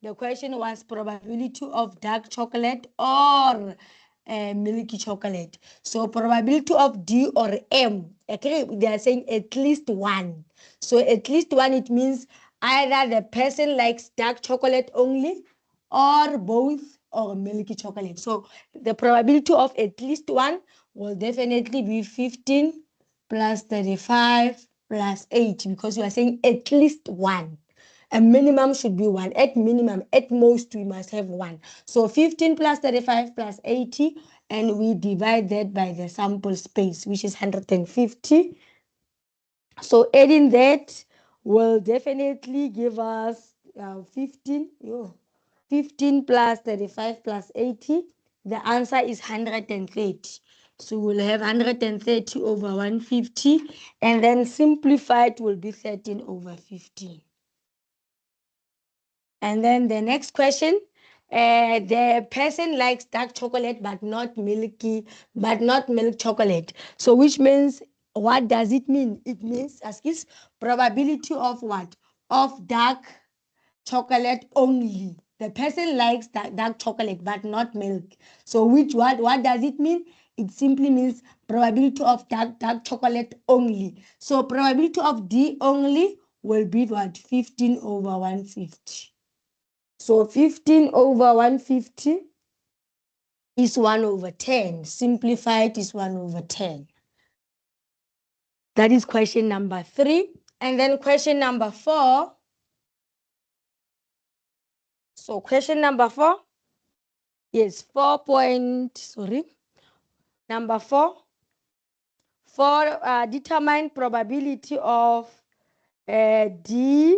[SPEAKER 1] The question was probability of dark chocolate or milky chocolate. So probability of D or M, okay, they are saying at least 1. So at least 1, it means either the person likes dark chocolate only or both or milky chocolate. So the probability of at least 1 will definitely be 15 plus 35 plus 8, because you are saying at least 1. A minimum should be 1. At minimum, at most, we must have 1. So 15 plus 35 plus 80, and we divide that by the sample space, which is 150. So adding that will definitely give us 15. 15 plus 35 plus 80. The answer is 130. So we'll have 130 over 150, and then simplified will be 13 over 15. And then the next question, the person likes dark chocolate but not milk chocolate. So which means, what does it mean? It means, as is probability of what? Of dark chocolate only. The person likes dark chocolate but not milk. So what does it mean? It simply means probability of dark chocolate only. So probability of D only will be what? 15 over 150. So 15 over 150 is 1 over 10. Simplified is 1 over 10. That is question number 3. And then question number 4. So question number 4 is 4 point, number 4. For determine probability of D.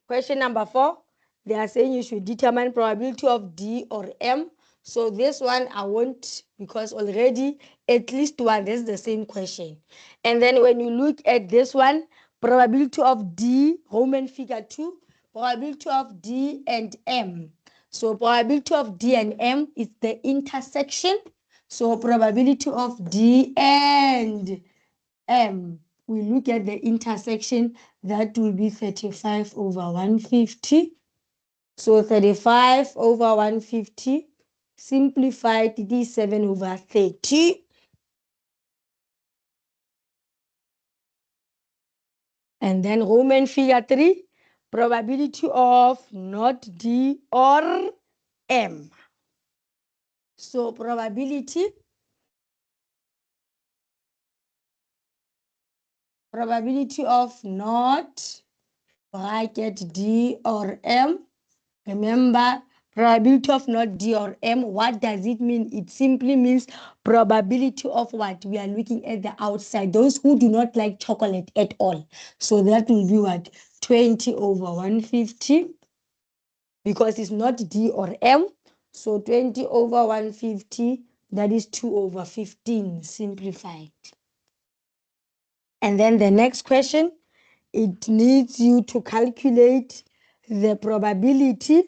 [SPEAKER 1] Question number 4, they are saying you should determine probability of D or M. So this one I won't, because already at least one, that's the same question. And then when you look at this one, probability of D, Roman figure 2, probability of D and M. So probability of D and M is the intersection. So probability of D and M, we look at the intersection, that will be 35 over 150. So 35 over 150, simplified, it is 7 over 30. And then Roman figure 3, probability of not D or M. So probability of not bracket D or M. Remember, probability of not D or M, what does it mean? It simply means probability of what? We are looking at the outside. Those who do not like chocolate at all. So that will be what? 20 over 150. Because it's not D or M. So 20 over 150, that is 2 over 15, simplified. And then the next question, it needs you to calculate the probability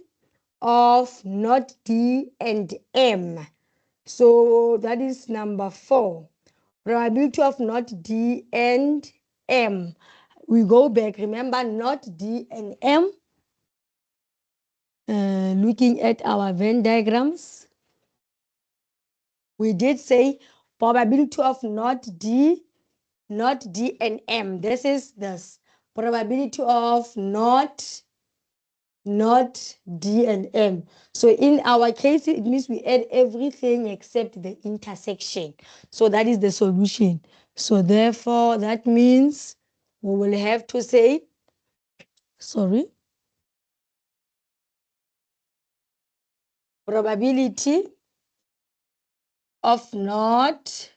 [SPEAKER 1] of not D and M. So that is number 4. Probability of not D and M. We go back. Remember, not D and M. Looking at our Venn diagrams, we did say probability of not D and M. This is this probability of not D and M. So in our case, it means we add everything except the intersection. So that is the solution. So therefore, that means we will have to say, probability of not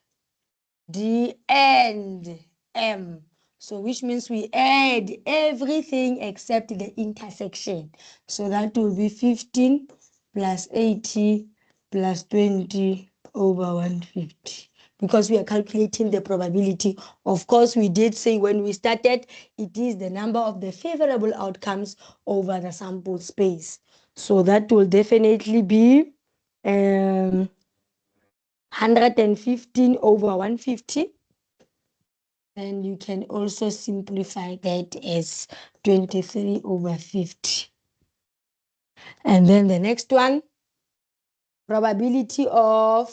[SPEAKER 1] D and M. So which means we add everything except the intersection. So that will be 15 plus 80 plus 20 over 150. Because we are calculating the probability. Of course, we did say when we started, it is the number of the favorable outcomes over the sample space. So that will definitely be 115 over 150. And you can also simplify that as 23 over 50. And then the next one, probability of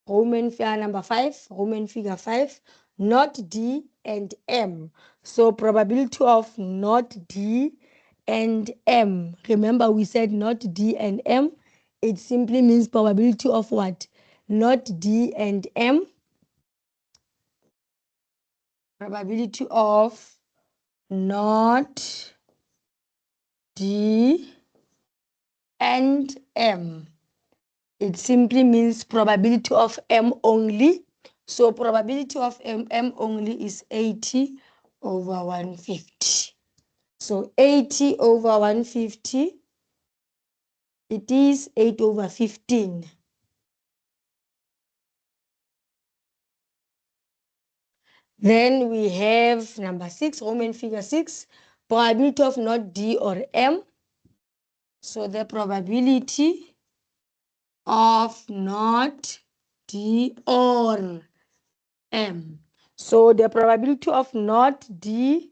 [SPEAKER 1] Roman figure number 5, Roman figure 5, not D and M. So probability of not D and M. Remember we said not D and M. It simply means probability of what? Not D and M. Probability of not D and M. It simply means probability of M only. So probability of M only is 80 over 150. So 80 over 150, it is 8 over 15. Then we have number 6, Roman figure 6, probability of not D or M. So the probability of not D or M. So the probability of not D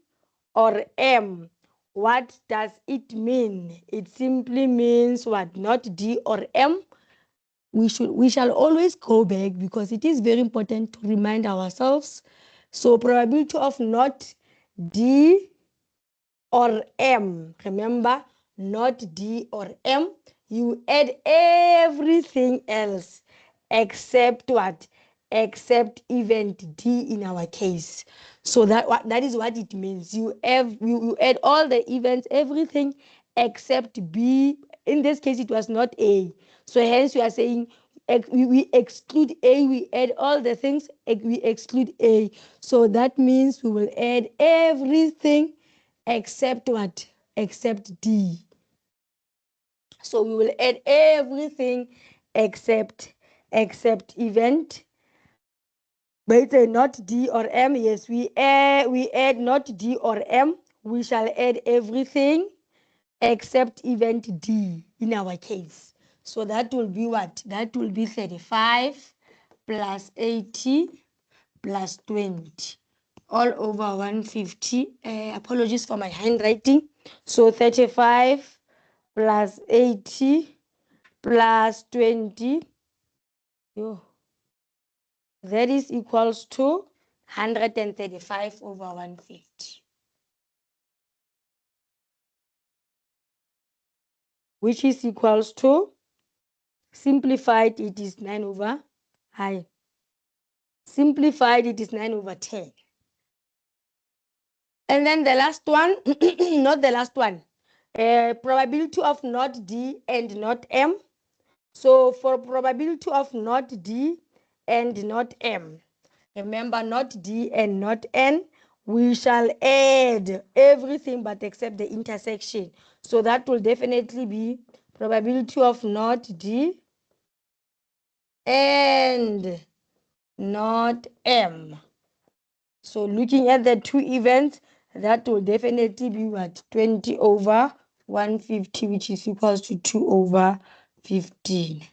[SPEAKER 1] or M, what does it mean? It simply means what? Not D or M. We shall always go back because it is very important to remind ourselves. So probability of not D or M. Remember, not D or M. You add everything else except what? Except event D in our case. So that is what it means. You add all the events, everything except B. In this case, it was not A. So hence you are saying we exclude A, we add all the things, we exclude A. So that means we will add everything except what? Except D. So we will add everything except event. But it's not D or M. Yes, we add not D or M. We shall add everything except event D in our case. So that will be what? That will be 35 plus 80 plus 20 all over 150. Apologies for my handwriting. So 35 plus 80 plus 20. That is equals to 135 over 150. Which is equals to, simplified, it is 9 over, simplified, it is 9 over 10. And then the last one, not the last one, probability of not D and not M. So for probability of not D and not M, remember not D and not N, we shall add everything but except the intersection. So that will definitely be probability of not D and not M. So looking at the two events, that will definitely be what? 20 over 150, which is equals to 2 over 15.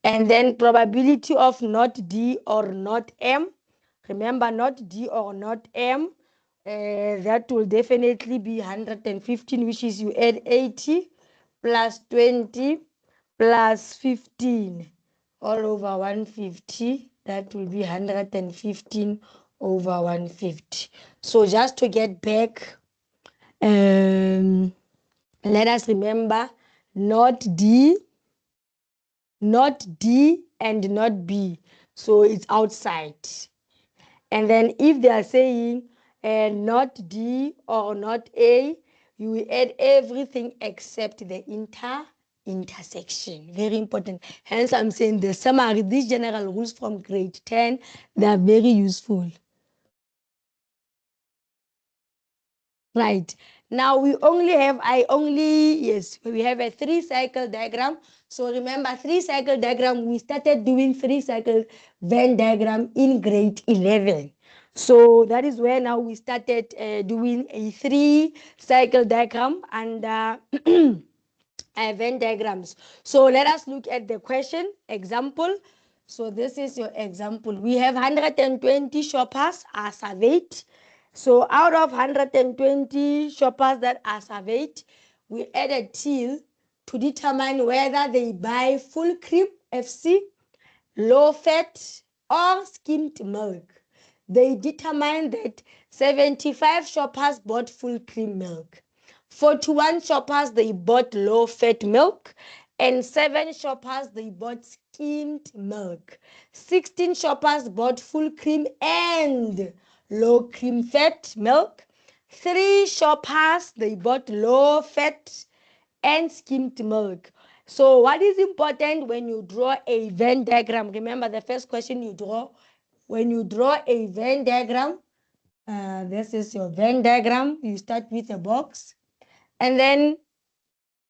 [SPEAKER 1] And then probability of not D or not M. Remember, not D or not M. That will definitely be 115, which is you add 80 plus 20 plus 15 all over 150. That will be 115 over 150. So just to get back, let us remember not D and not B. So it's outside. And then if they are saying not D or not A, you will add everything except the intersection. Very important. Hence, I'm saying the summary, these general rules from grade 10, they are very useful. Right. Now we only have, we have a 3-cycle diagram. So remember, 3-cycle diagram, we started doing 3-cycle Venn diagram in grade 11. So that is where now we started doing a 3-cycle diagram and Venn diagrams. So let us look at the question example. So this is your example. We have 120 shoppers are surveyed. So out of 120 shoppers that are surveyed, we added till to determine whether they buy full cream FC, low fat, or skimmed milk. They determined that 75 shoppers bought full cream milk. 41 shoppers, they bought low fat milk, and 7 shoppers, they bought skimmed milk. 16 shoppers bought full cream and low cream fat milk. 3 shoppers, they bought low fat and skimmed milk. So what is important when you draw a Venn diagram? Remember the first question you draw. When you draw a Venn diagram, this is your Venn diagram. You start with a box. And then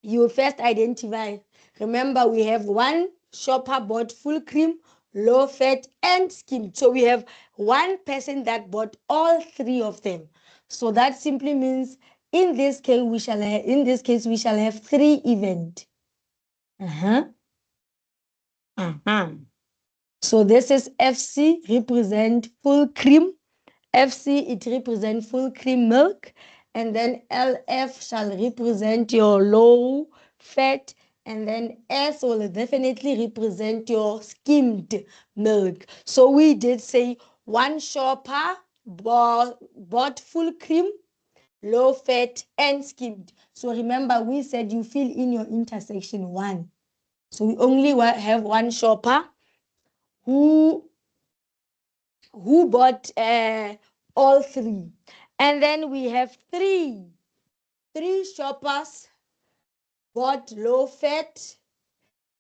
[SPEAKER 1] you first identify. Remember, we have one shopper bought full cream, low fat, and skimmed. So we have one person that bought all 3 of them. So that simply means in this case we shall have 3 events. So this is FC represent full cream. FC, it represents full cream milk, and then LF shall represent your low fat, and then S will definitely represent your skimmed milk. So we did say one shopper bought full cream, low fat, and skimmed. So remember, we said you fill in your intersection 1. So we only have one shopper who bought all 3. And then we have three shoppers bought low fat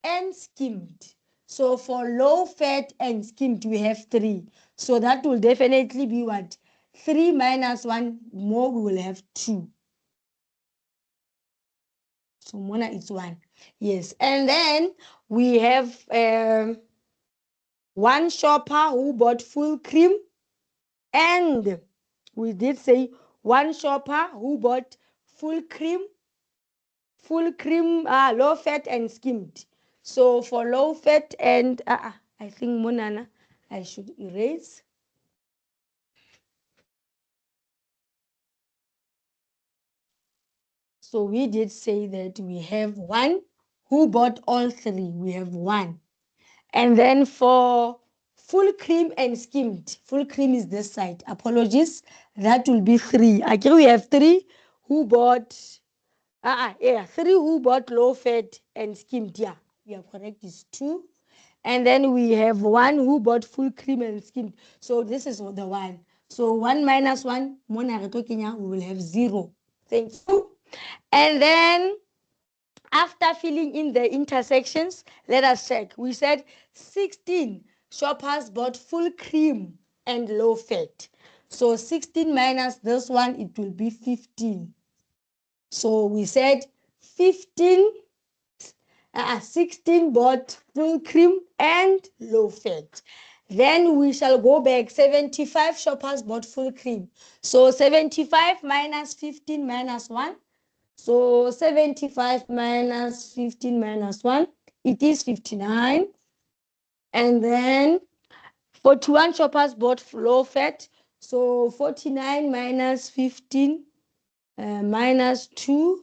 [SPEAKER 1] and skimmed. So for low fat and skimmed, we have 3. So that will definitely be what? 3 minus 1 more, we will have 2. So Mona is 1. Yes. And then we have one shopper who bought full cream, and we did say one shopper who bought full cream, low fat and skimmed. So for low fat and I think Monana, I should erase. So we did say that we have one who bought all 3. We have 1. And then for full cream and skimmed, full cream is this side. Apologies. That will be 3. Again, we have 3 who bought, 3 who bought low fat and skimmed. Yeah, you are correct. It's 2. And then we have 1 who bought full cream and skimmed. So this is the 1. So 1 minus 1, Mona Kenya, we will have 0. Thank you. And then after filling in the intersections, let us check. We said 16 shoppers bought full cream and low fat. So 16 minus this one, it will be 15. So we said 16 bought full cream and low fat. Then we shall go back. 75 shoppers bought full cream. So 75 minus 15 minus 1. So 75 minus 15 minus 1, it is 59. And then 41 shoppers bought low fat. So 49 minus 15 minus 2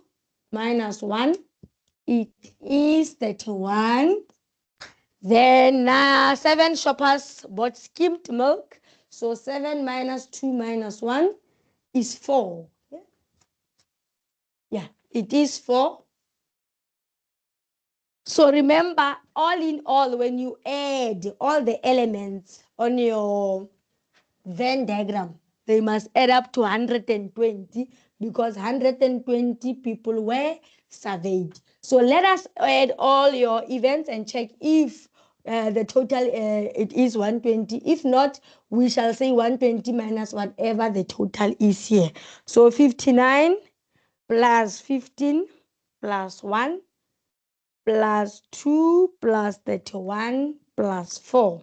[SPEAKER 1] minus 1, it is 31. Then 7 shoppers bought skimmed milk. So 7 minus 2 minus 1 is 4. Yeah, it is 4. So remember, all in all, when you add all the elements on your Venn diagram, they must add up to 120, because 120 people were surveyed. So let us add all your events and check if the total it is 120. If not, we shall say 120 minus whatever the total is here. So 59 plus 15 plus 1 plus 2 plus 31 plus 4.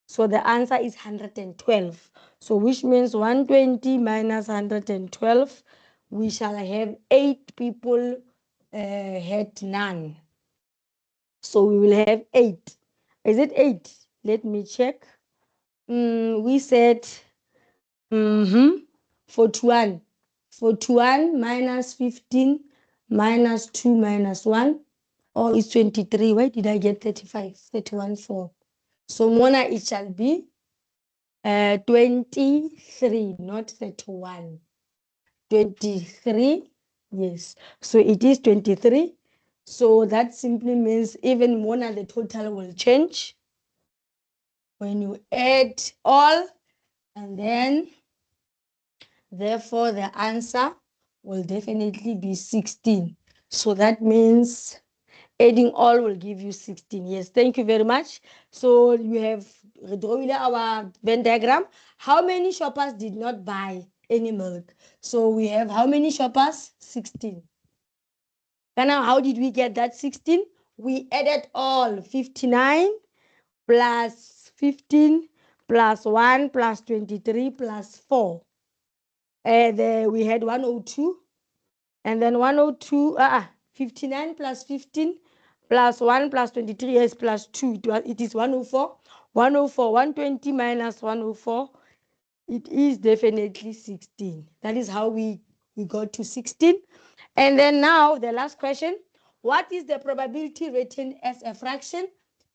[SPEAKER 1] So the answer is 112. So which means 120 minus 112, we shall have 8 people had none. So we will have 8. Is it 8? Let me check. We said 41. 41 minus 15 minus 2 minus 1. Oh, it's 23. Why did I get 35? 31, 4. So Mona, it shall be 23, not 31. 23, yes. So it is 23. So that simply means even Mona, the total will change when you add all, and then therefore the answer will definitely be 16. So that means adding all will give you 16. Yes, thank you very much. So we have drawn our Venn diagram. How many shoppers did not buy any milk? So we have how many shoppers? 16. And now how did we get that 16? We added all 59 plus 15 plus 1 plus 23 plus 4. And we had 102. And then 102, 59 plus 15 plus 1 plus 23 is plus 2. It is 104. 104, 120 minus 104, it is definitely 16. That is how we got to 16. And then now the last question. What is the probability written as a fraction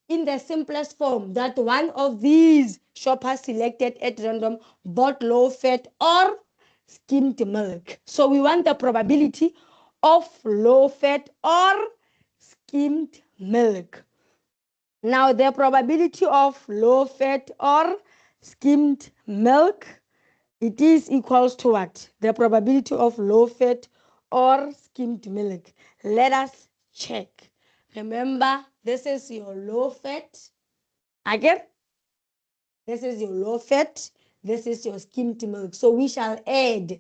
[SPEAKER 1] in the simplest form that one of these shoppers selected at random bought low fat or skimmed milk. So we want the probability of low fat or skimmed milk. Now the probability of low fat or skimmed milk, it is equals to what? The probability of low fat or skimmed milk. Let us check. Remember, this is your low fat. Again, this is your low fat. This is your skimmed milk. So we shall add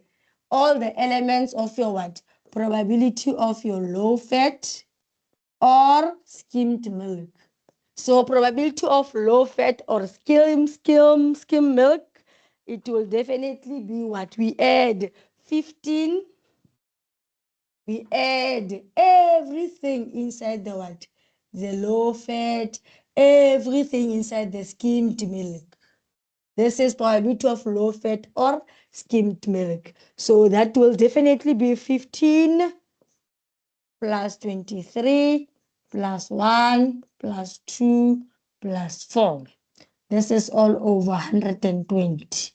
[SPEAKER 1] all the elements of your what? Probability of your low fat or skimmed milk. So probability of low fat or skim milk, it will definitely be what? We add 15. We add everything inside the what? The low fat, everything inside the skimmed milk. This is probability of low fat or skimmed milk. So that will definitely be 15 plus 23 plus 1 plus 2 plus 4. This is all over 120.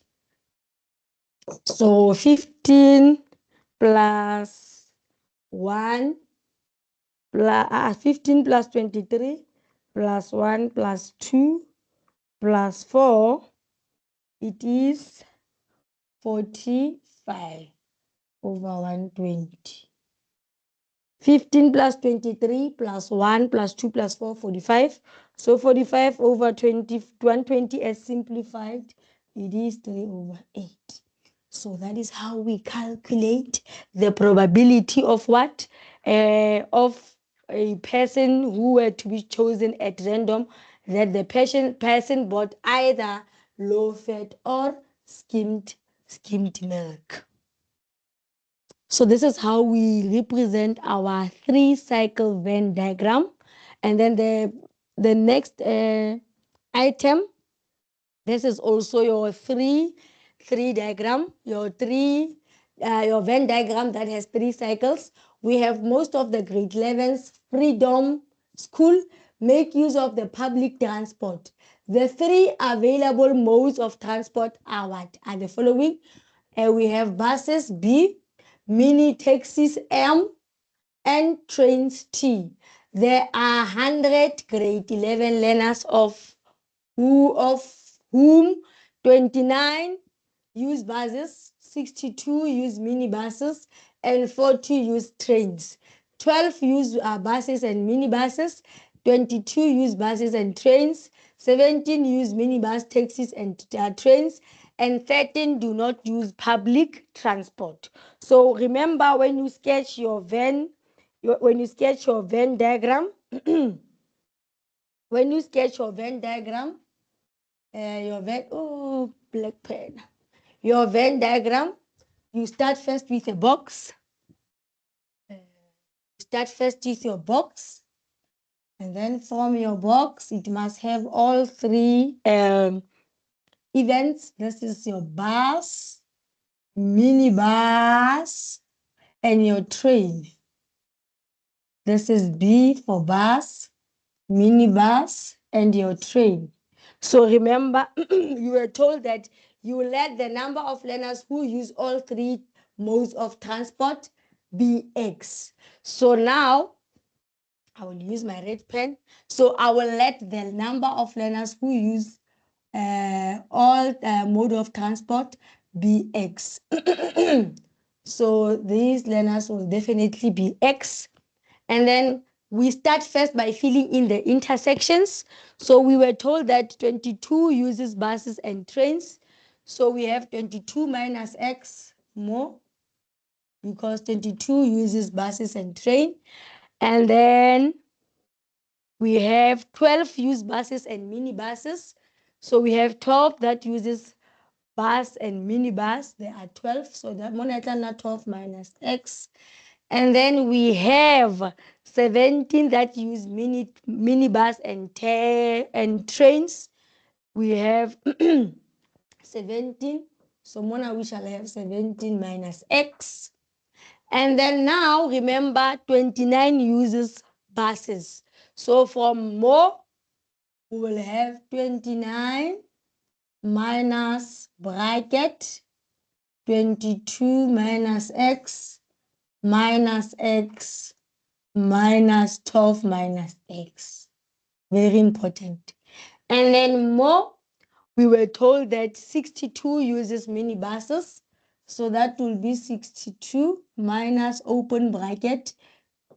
[SPEAKER 1] So 15 plus 1 plus 15 plus 23 plus 1 plus 2 plus 4, it is 45 over 120. 15 plus 23 plus 1 plus 2 plus 4, 45. So 45 over 120 as simplified, it is 3 over 8. So that is how we calculate the probability of what? Of a person who were to be chosen at random, that the person bought either low fat or skimmed milk. So this is how we represent our 3-cycle Venn diagram. And then the next item, this is also your three diagram, your Venn diagram that has 3 cycles. We have most of the grade 11s freedom school make use of the public transport. The 3 available modes of transport are what? Are the following. We have buses B, mini taxis M, and trains T. There are 100 grade 11 learners of whom 29 use buses, 62 use minibuses, and 40 use trains. 12 use buses and minibuses, 22 use buses and trains, 17 use minibus, taxis, and trains, and 13 do not use public transport. So remember, when you sketch your Venn diagram, when you sketch your Venn diagram, black pen. Your Venn diagram, you start first with a box. Start first with your box, and then from your box, it must have all 3 events. This is your bus, minibus, and your train. This is B for bus, minibus, and your train. So remember, you were told that you let the number of learners who use all 3 modes of transport be X. So now, I will use my red pen. So I will let the number of learners who use all mode of transport be X. So these learners will definitely be X. And then we start first by filling in the intersections. So we were told that 22 uses buses and trains. So we have 22 minus X more, because 22 uses buses and train. And then we have 12 use buses and minibuses. So we have 12 that uses bus and minibus. There are 12. So that monotone 12 minus X. And then we have 17 that use minibus and trains. We have 17. So Mona, we shall have 17 minus X. And then now remember, 29 uses buses. So from more, we will have 29 minus bracket 22 minus x minus x minus 12 minus x. Very important. And then more, we were told that 62 uses minibuses. So that will be 62 minus open bracket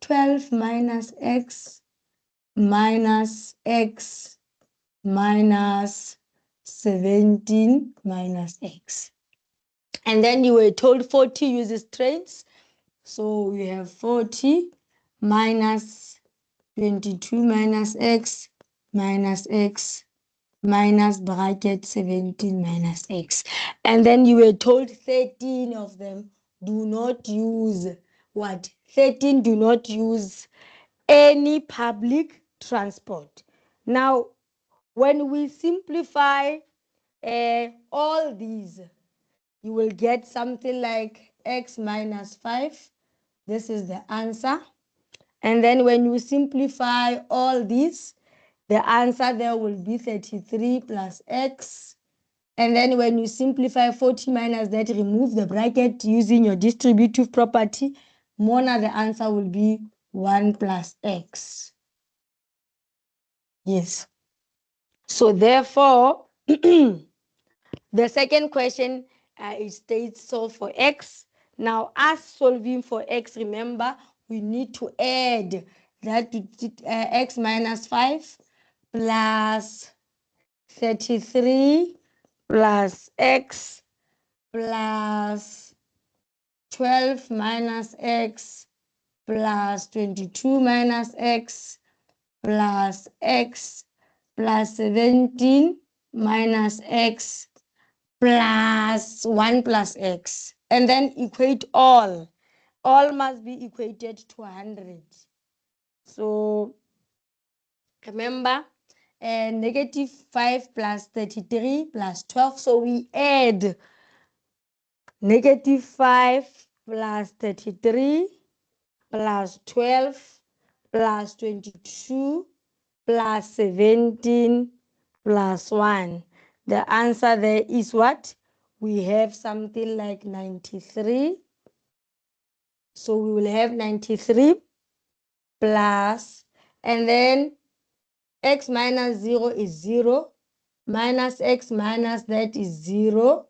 [SPEAKER 1] 12 minus x minus 17 minus x. And then you were told 40 uses trains. So we have 40 minus 22 minus x minus bracket 17 minus x. And then you were told 13 of them do not use what? 13 do not use any public transport. Now, when we simplify all these, you will get something like x minus 5. This is the answer. And then when you simplify all these, the answer there will be 33 plus x. And then when you simplify 40 minus that, remove the bracket using your distributive property. Mona, the answer will be 1 plus x. Yes. So therefore, the second question, it states solve for x. Now, as solving for x, remember, we need to add that x minus 5 plus 33 plus x plus 12 minus x plus 22 minus x plus x plus 17 minus x plus 1 plus x. And then equate all. All must be equated to 100. So remember, negative 5 plus 33 plus 12. So we add negative 5 plus 33 plus 12 plus 22 plus 17 plus 1. The answer there is what? We have something like 93. So we will have 93 plus, and then x minus 0 is 0, minus x minus that is 0,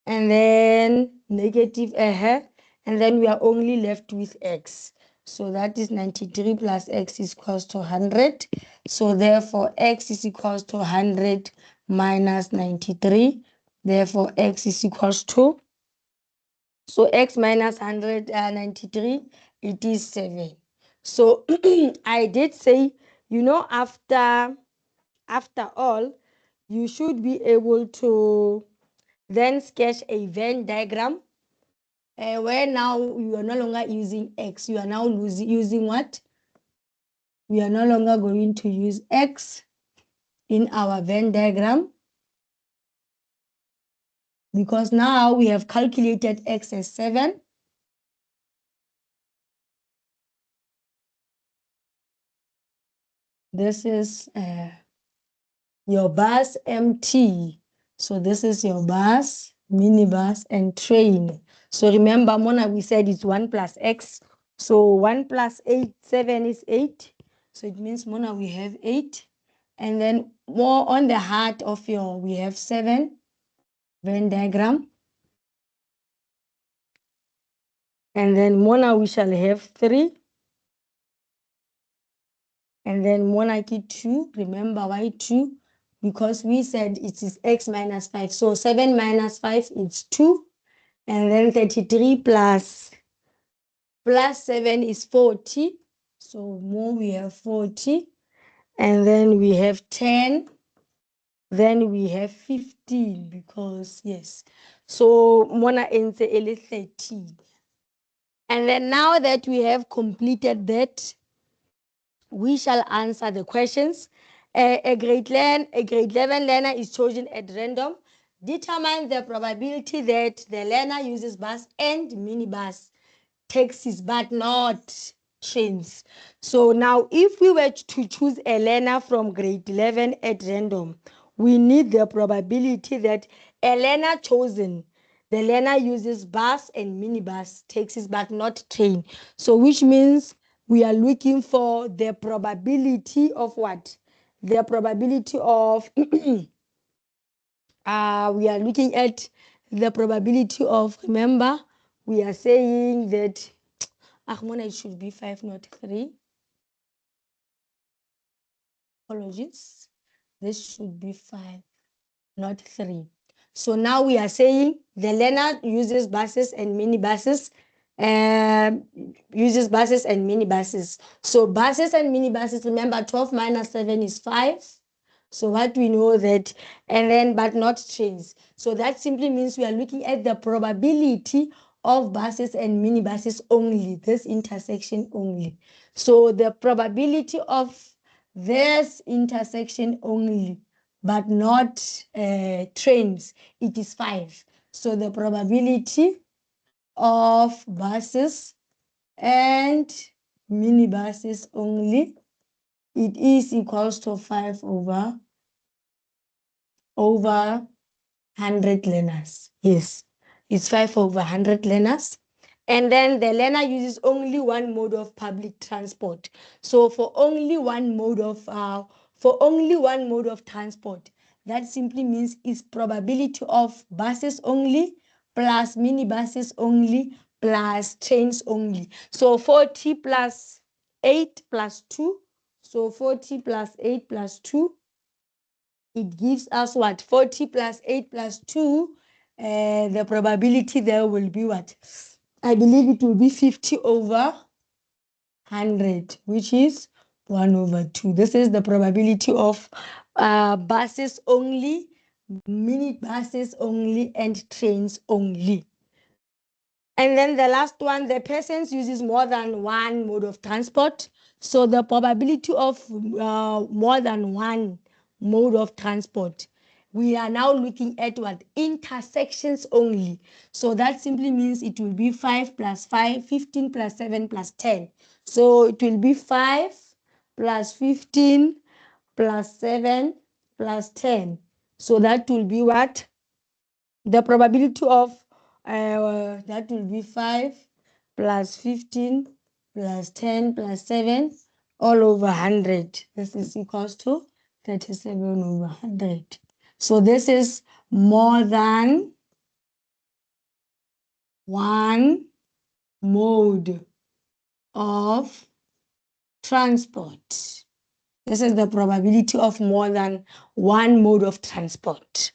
[SPEAKER 1] and then negative, and then we are only left with x. So that is 93 plus x is equals to 100. So therefore x is equals to 100 minus 93. Therefore x is equals to, so x minus 193, it is 7. So I did say, after all, you should be able to then sketch a Venn diagram where now you are no longer using x. You are now using what? We are no longer going to use x in our Venn diagram, because now we have calculated x as 7. This is your bus MT. So this is your bus, minibus, and train. So remember, Mona, we said it's 1 plus x. So 1 plus 8, 7 is 8. So it means, Mona, we have 8. And then more on the heart of your, we have 7. Venn diagram. And then Mona, we shall have 3. And then monarchy 2. Remember why 2? Because we said it is x minus 5. So 7 minus 5 is 2. And then 33 plus 7 is 40. So more, we have 40. And then we have 10. Then we have 15, because yes. So Mona ends 13. And then now that we have completed that, we shall answer the questions. A grade 11 learner is chosen at random. Determine the probability that the learner uses bus and minibus, taxis, but not trains. So now if we were to choose a learner from grade 11 at random, we need the probability that a learner chosen The learner uses bus and minibus, taxis, but not train. So which means we are looking for the probability of what? The probability of, we are looking at the probability of, remember, we are saying that, it should be 5, not 3. Apologies. This should be 5, not 3. So now we are saying the learner uses buses and minibuses, uses buses and minibuses. So buses and minibuses, remember 12 minus 7 is 5. So what we know that, and then, but not trains. So that simply means we are looking at the probability of buses and minibuses only, this intersection only. So the probability of this intersection only, but not trains, it is 5. So the probability of buses and minibuses only, it is equals to 5 over 100 learners. Yes, it's 5 over 100 learners. And then the learner uses only one mode of public transport. So for only one mode of transport, that simply means is probability of buses only plus minibuses only plus trains only. So 40 plus 8 plus 2. So 40 plus 8 plus 2, it gives us what? 40 plus 8 plus 2. The probability there will be what? I believe it will be 50 over 100, which is 1 over 2. This is the probability of buses only, minibuses only, and trains only. And then the last one, the person uses more than one mode of transport. So the probability of more than one mode of transport, we are now looking at what? Intersections only. So that simply means it will be 5 plus 5, 15 plus 7 plus 10. So it will be 5 plus 15 plus 7 plus 10. So that will be what? The probability of that will be 5 plus 15 plus 10 plus 7 all over 100. This is equals to 37 over 100. So this is more than one mode of transport. This is the probability of more than one mode of transport.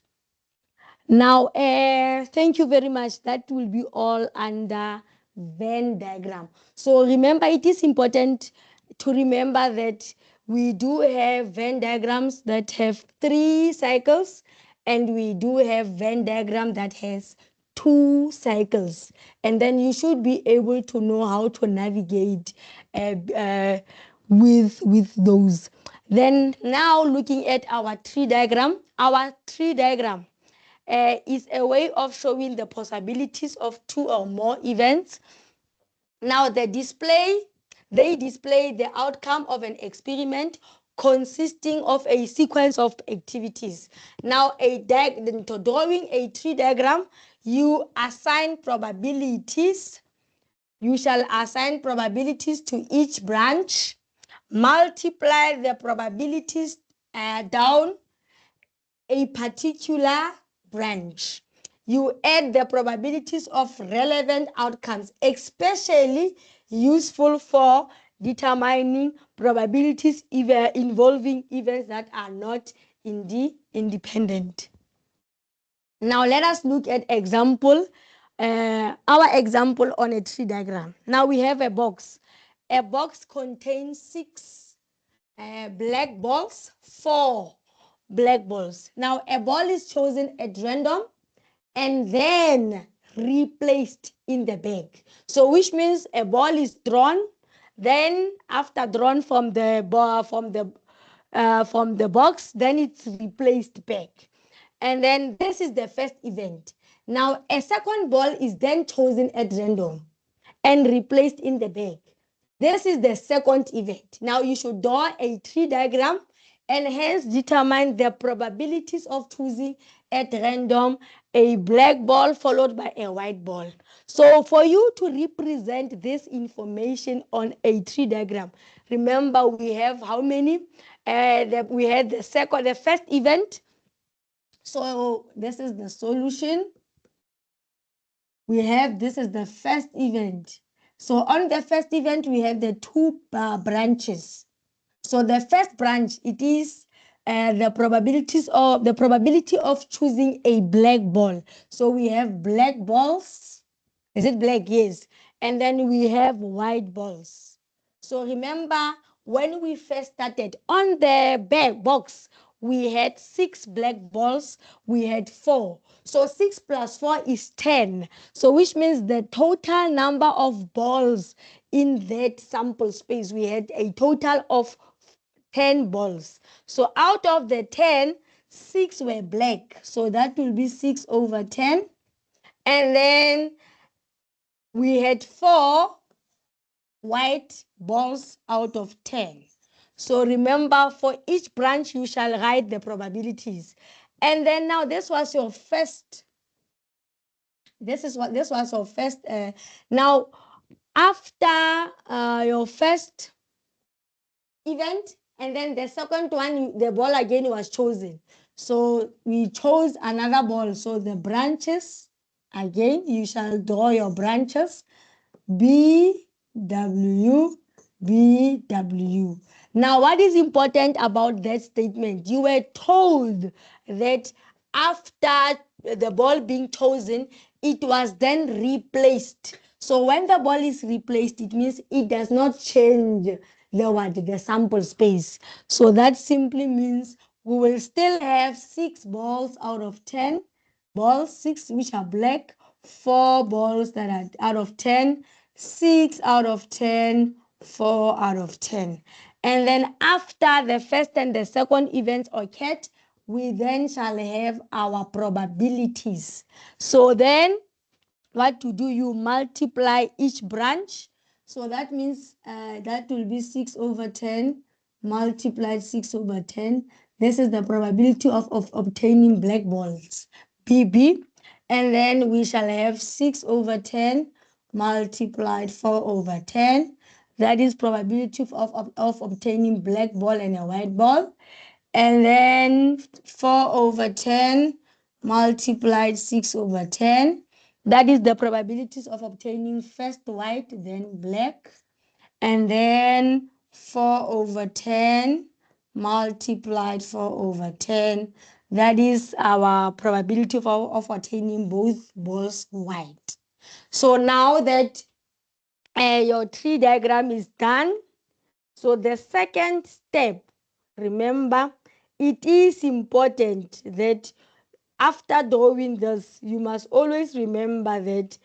[SPEAKER 1] Now, thank you very much. That will be all under Venn diagram. So remember, it is important to remember that we do have Venn diagrams that have 3 cycles, and we do have Venn diagram that has 2 cycles. And then you should be able to know how to navigate with those. Then now looking at our tree diagram, is a way of showing the possibilities of 2 or more events. Now they display the outcome of an experiment consisting of a sequence of activities. Now drawing a tree diagram, you assign probabilities. You shall assign probabilities to each branch, multiply the probabilities down a particular branch. You add the probabilities of relevant outcomes, especially useful for determining probabilities involving events that are not independent. Now let us look at example, our example on a tree diagram. Now we have a box. A box contains 6 black balls, 4 black balls. Now a ball is chosen at random and then replaced in the bag. So which means a ball is drawn, then after drawn from the box, then it's replaced back. And then this is the first event. Now a second ball is then chosen at random and replaced in the bag. This is the second event. Now you should draw a tree diagram and hence determine the probabilities of choosing at random a black ball followed by a white ball. So for you to represent this information on a tree diagram, remember we have how many? We had the first event. So this is the solution. This is the first event. So on the first event, we have the two branches. So the first branch, it is the probability of choosing a black ball. So we have black balls. Is it black? Yes. And then we have white balls. So remember when we first started on the back box, we had 6 black balls, we had 4. So 6 plus 4 is 10. So which means the total number of balls in that sample space, we had a total of 10 balls. So out of the 10, 6 were black. So that will be 6 over 10. And then we had 4 white balls out of 10. So remember, for each branch, you shall write the probabilities. And then now this was your first. This was your first. Now, after your first event, and then the second one, the ball again was chosen. So we chose another ball. So the branches, again, you shall draw your branches. B, W, B, W. Now, what is important about that statement? You were told that after the ball being chosen, it was then replaced. So when the ball is replaced, it means it does not change the sample space. So that simply means we will still have 6 balls out of 10 balls, 6 which are black, 4 balls that are out of 10, 6 out of 10, 4 out of 10. And then after the first and the second events occurred, we then shall have our probabilities. So then what to do? You multiply each branch. So that means that will be 6 over 10 multiplied 6 over 10. This is the probability of obtaining black balls, BB. And then we shall have 6 over 10 multiplied 4 over 10. That is probability of obtaining black ball and a white ball. And then 4 over 10 multiplied 6 over 10. That is the probabilities of obtaining first white, then black. And then 4 over 10 multiplied 4 over 10. That is our probability of attaining both balls white. So now that your tree diagram is done, so the second step, remember, it is important that after drawing this, you must always remember that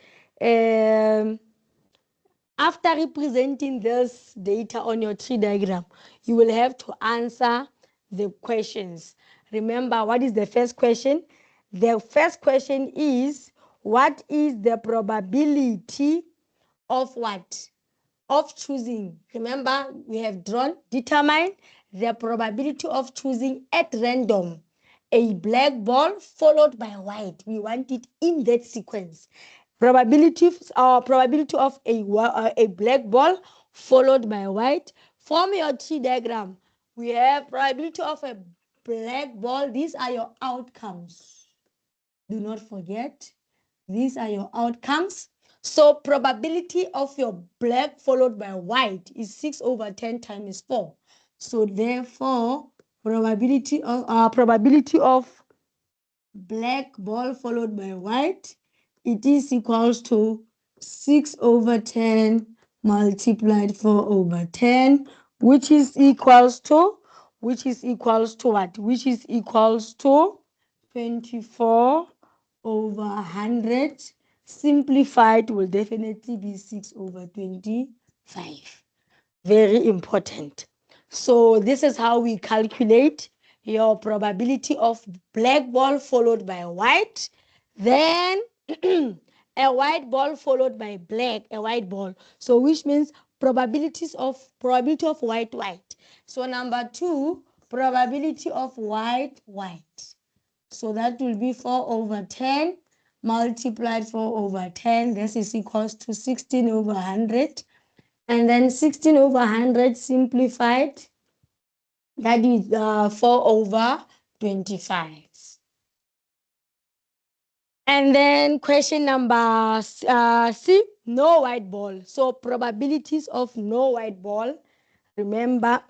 [SPEAKER 1] after representing this data on your tree diagram, you will have to answer the questions. Remember, what is the first question? The first question is, what is the probability of what? Of choosing. Remember, we have determine the probability of choosing at random a black ball followed by white. We want it in that sequence. Probability of a black ball followed by white. From your tree diagram, we have probability of a black ball. These are your outcomes. Do not forget, these are your outcomes. So probability of your black followed by white is 6 over 10 times 4. So therefore, probability of black ball followed by white, it is equals to 6 over 10 multiplied 4 over 10, which is equals to what? Which is equals to 24 over 100. Simplified will definitely be 6 over 25. Very important. So this is how we calculate your probability of black ball followed by white, then a white ball followed by black, a white ball. So which means probability of white. So number 2, probability of white. So that will be 4/10 multiplied 4/10. This is equals to 16/100. And then 16/100 simplified, that is 4/25. And then question number C, no white ball. So probabilities of no white ball. Remember,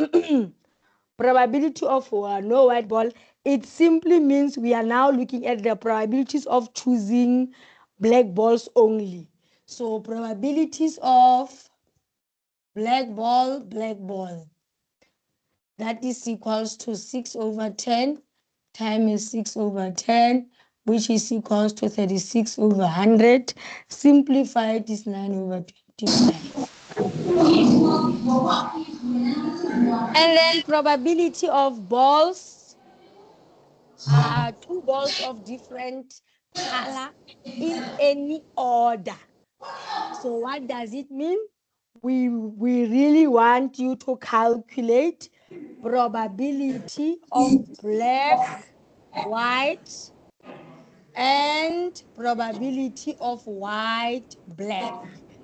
[SPEAKER 1] probability of no white ball, it simply means we are now looking at the probabilities of choosing black balls only. So probabilities of black ball, that is equals to 6/10 times 6/10, which is equals to 36/100. Simplified is 9/25. And then probability of balls, two balls of different color in any order. So what does it mean? We really want you to calculate probability of black, white, and probability of white, black.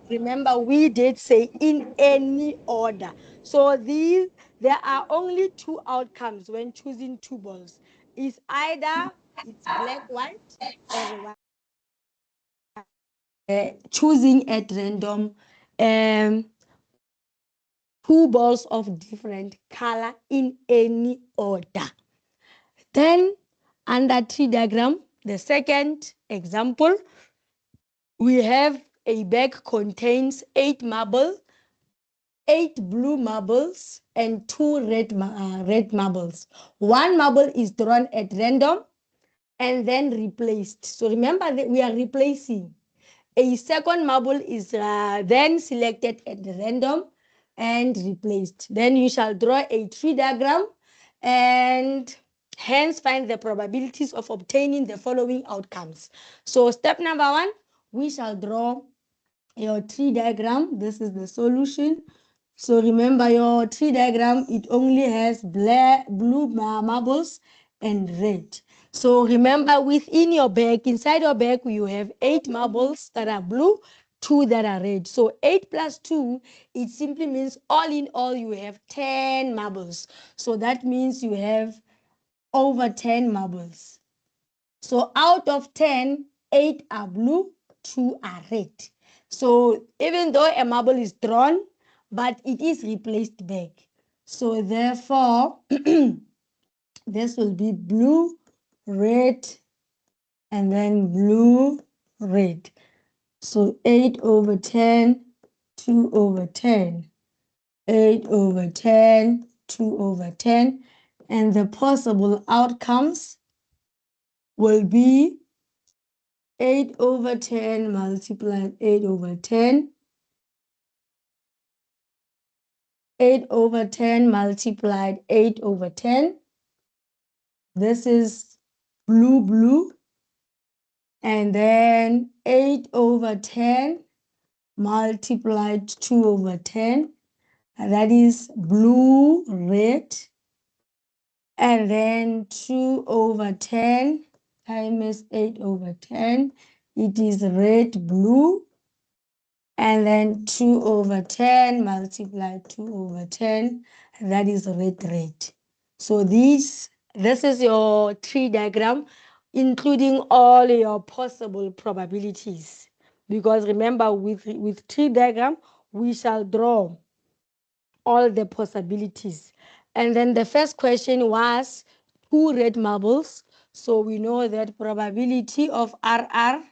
[SPEAKER 1] Remember, we did say in any order. So there are only two outcomes when choosing two balls. It's either it's black, white, or white. Choosing at random two balls of different color in any order. Then under tree diagram, the second example, we have a bag contains 8 marbles, 8 blue marbles, and 2 red marbles. One marble is drawn at random and then replaced. So remember that we are replacing. A second marble is then selected at random and replaced. Then you shall draw a tree diagram and hence find the probabilities of obtaining the following outcomes. So step number 1, we shall draw your tree diagram. This is the solution. So remember, your tree diagram, it only has blue marbles and red. So remember, within your bag, inside your bag, you have 8 marbles that are blue, 2 that are red. So 8 plus 2, it simply means all in all, you have 10 marbles. So that means you have over 10 marbles. So out of 10, 8 are blue, 2 are red. So even though a marble is drawn, but it is replaced back. So therefore, this will be blue, red, and then blue, red. So 8/10, 2/10, 8/10, 2/10. And the possible outcomes will be 8/10 multiplied 8/10. 8/10 multiplied 8/10. This is blue. And then 8/10 multiplied 2/10. That is blue, red. And then 2/10 times 8/10. It is red, blue. And then 2/10 multiplied 2/10. That is red. So this is your tree diagram, including all your possible probabilities. Because remember, with tree diagram, we shall draw all the possibilities. And then the first question was 2 red marbles. So we know that probability of RR,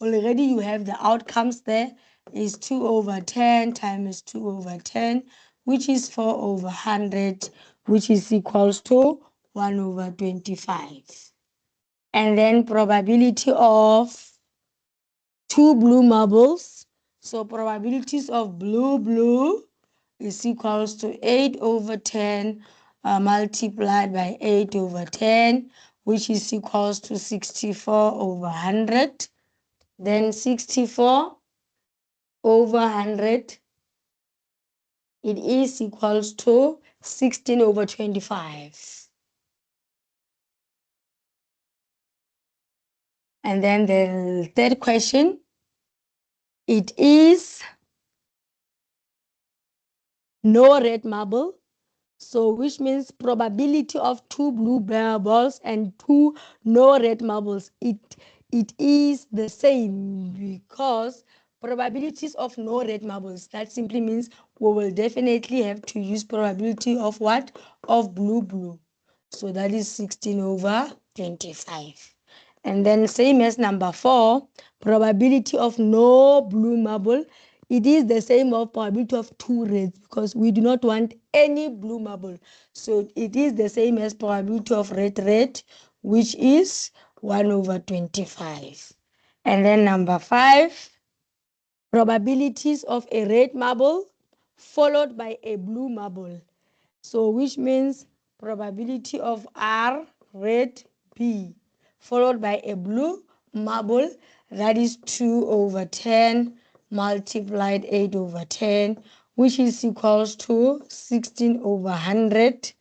[SPEAKER 1] already you have the outcomes there, is 2/10 times 2/10, which is 4/100, which is equals to 1/25. And then probability of 2 blue marbles. So probabilities of blue is equals to 8/10 multiplied by 8/10, which is equals to 64/100. Then 64/100, it is equals to 16 over 25. And then the third question, it is no red marble. So which means probability of 2 blue balls and 2 no red marbles. It is the same because probabilities of no red marbles. That simply means we will definitely have to use probability of what? Of blue. So that is 16 over 25. And then same as number 4, probability of no blue marble. It is the same of probability of 2 reds because we do not want any blue marble. So it is the same as probability of red, which is 1 over 25. And then number 5, probabilities of a red marble followed by a blue marble. So which means probability of R red B followed by a blue marble, that is 2 over 10 multiplied 8 over 10, which is equals to 16 over 100.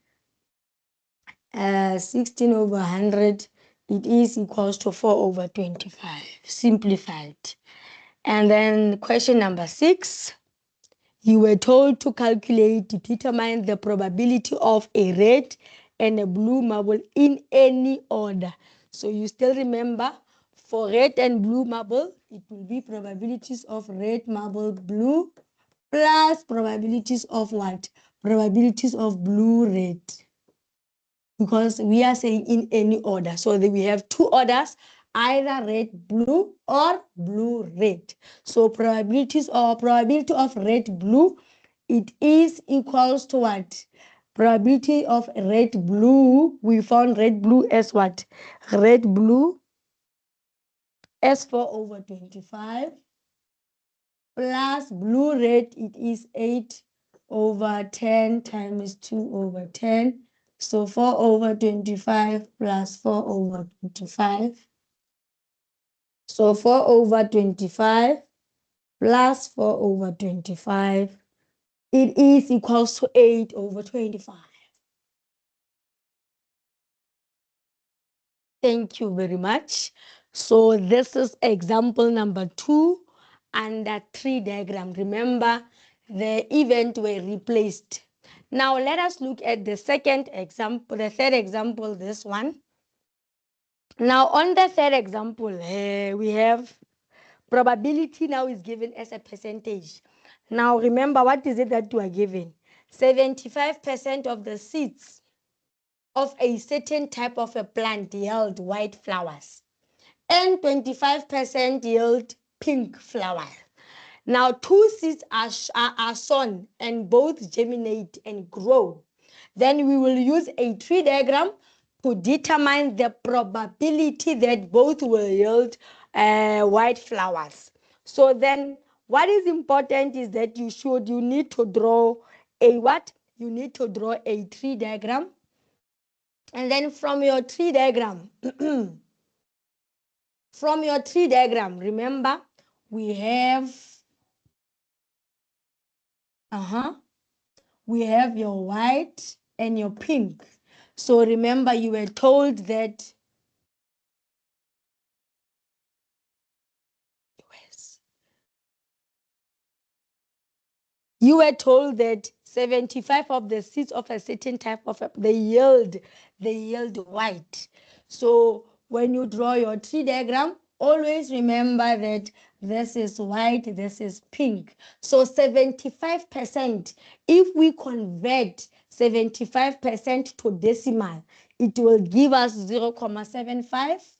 [SPEAKER 1] 16 over 100, it is equals to 4 over 25, simplified. And then question number 6. You were told to determine the probability of a red and a blue marble in any order. So you still remember, for red and blue marble, it will be probabilities of red marble blue plus probabilities of what? Probabilities of blue red. Because we are saying in any order. So we have 2 orders, either red blue or blue red. So probability of red blue, it is equals to what? Probability of red blue, we found red blue as what? Red blue as 4 over 25 plus blue red, it is 8 over 10 times 2 over 10. So 4 over 25 plus 4 over 25. So 4 over 25 plus 4 over 25. It is equals to 8 over 25. Thank you very much. So this is example number 2 under tree diagram. Remember, the event were replaced. Now let us look at the second example, the third example, this one. Now on the third example, we have probability now is given as a percentage. Now remember, what is it that we are given? 75% of the seeds of a certain type of a plant yield white flowers and 25% yield pink flower. Now 2 seeds are sown and both germinate and grow. Then we will use a tree diagram to determine the probability that both will yield white flowers. So then what is important is that you need to draw a what? You need to draw a tree diagram. And then from your tree diagram, remember, we have your white and your pink. So remember, you were told that you were told that 75 of the seeds of a certain type of they yield white. So when you draw your tree diagram, always remember that this is white, this is pink. So 75%, if we convert 75% to decimal, it will give us 0.75.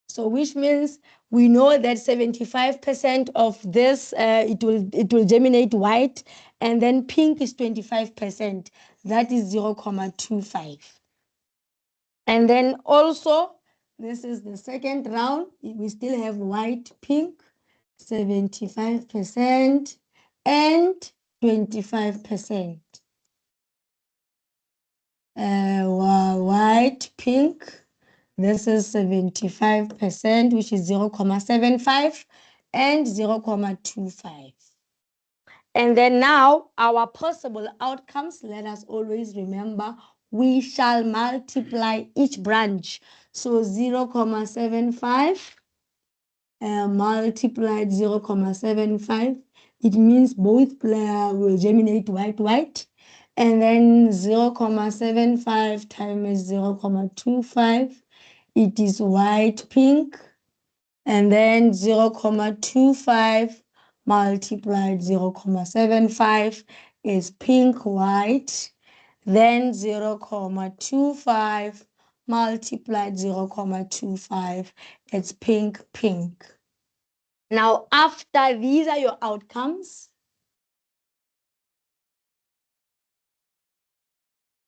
[SPEAKER 1] So which means we know that 75% of this, it will germinate white, and then pink is 25%. That is 0.25. And then also, this is the second round. We still have white, pink, 75% and 25%. White, pink. This is 75%, which is 0.75 and 0.25. And then now our possible outcomes, let us always remember, we shall multiply each branch. So 0.75 multiplied 0.75. It means both will germinate white. And then 0.75 times 0.25, it is white pink. And then 0.25 multiplied 0.75 is pink white. Then 0.25 multiplied 0.25 is pink. Now, after these are your outcomes.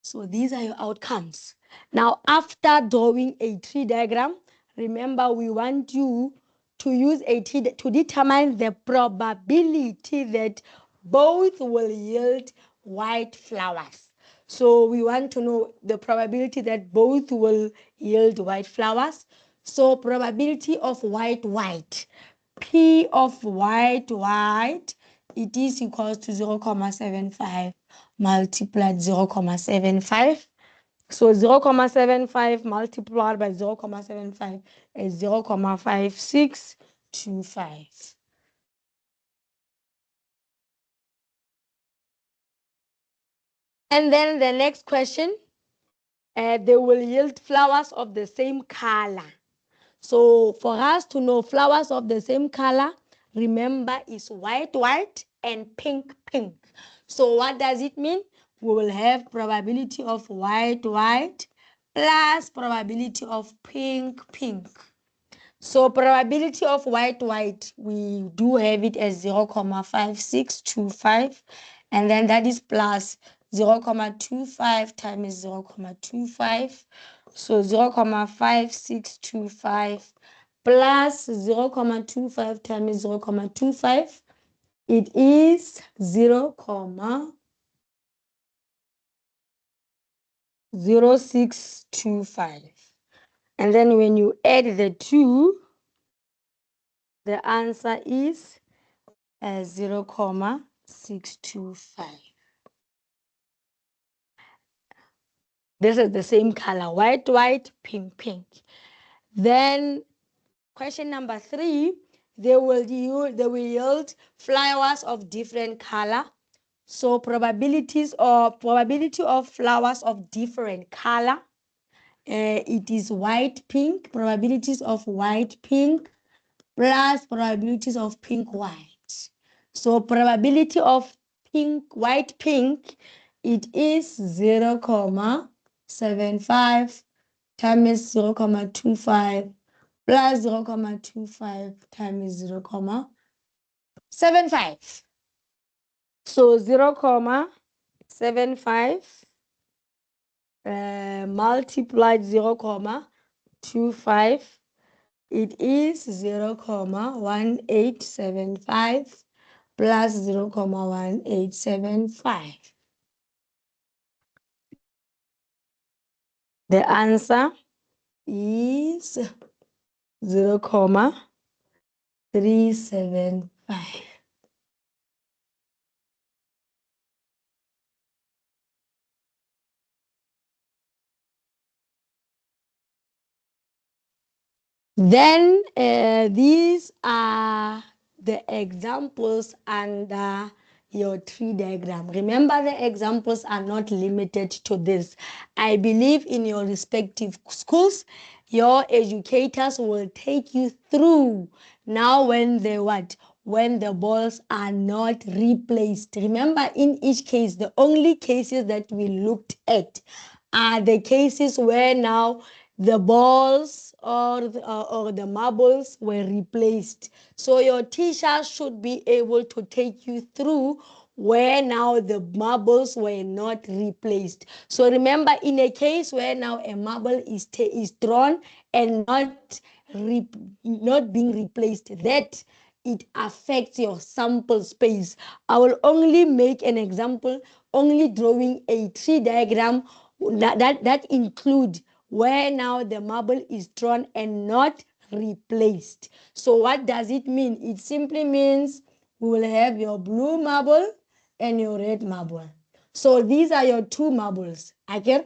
[SPEAKER 1] So these are your outcomes. Now, after drawing a tree diagram, remember we want you to use a tree to determine the probability that both will yield white flowers. So we want to know the probability that both will yield white flowers. So probability of white. P of white, it is equals to 0.75 multiplied 0.75. So 0.75 multiplied by 0.75 is 0.5625. And then the next question, they will yield flowers of the same color. So for us to know flowers of the same color, remember is white and pink. So what does it mean? We will have probability of white plus probability of pink. So probability of white, we do have it as 0.5625, and then that is plus 0.25 times 0.25. So 0.5625 plus 0.25 times 0.25, it is 0.0625. And then when you add the two, the answer is 0.625. This is the same color, white, pink. Then question number 3, they will yield flowers of different color. So probability of flowers of different color, it is white-pink, probabilities of white-pink plus probabilities of pink-white. So probability of white-pink, it is 0.75 times 0.25 plus 0.25 times 0.75. So 0.75 multiplied 0.25, it is 0.1875 plus 0.1875. The answer is 0.375. Then these are the examples under your tree diagram. Remember, the examples are not limited to this. I believe in your respective schools, your educators will take you through now when the balls are not replaced. Remember, in each case, the only cases that we looked at are the cases where now the balls or the marbles were replaced. So your teacher should be able to take you through where now the marbles were not replaced. So remember, in a case where now a marble is drawn and not being replaced, that it affects your sample space. I will only make an example, only drawing a tree diagram that include where now the marble is drawn and not replaced. So what does it mean? It simply means we will have your blue marble and your red marble. So these are your two marbles. Okay?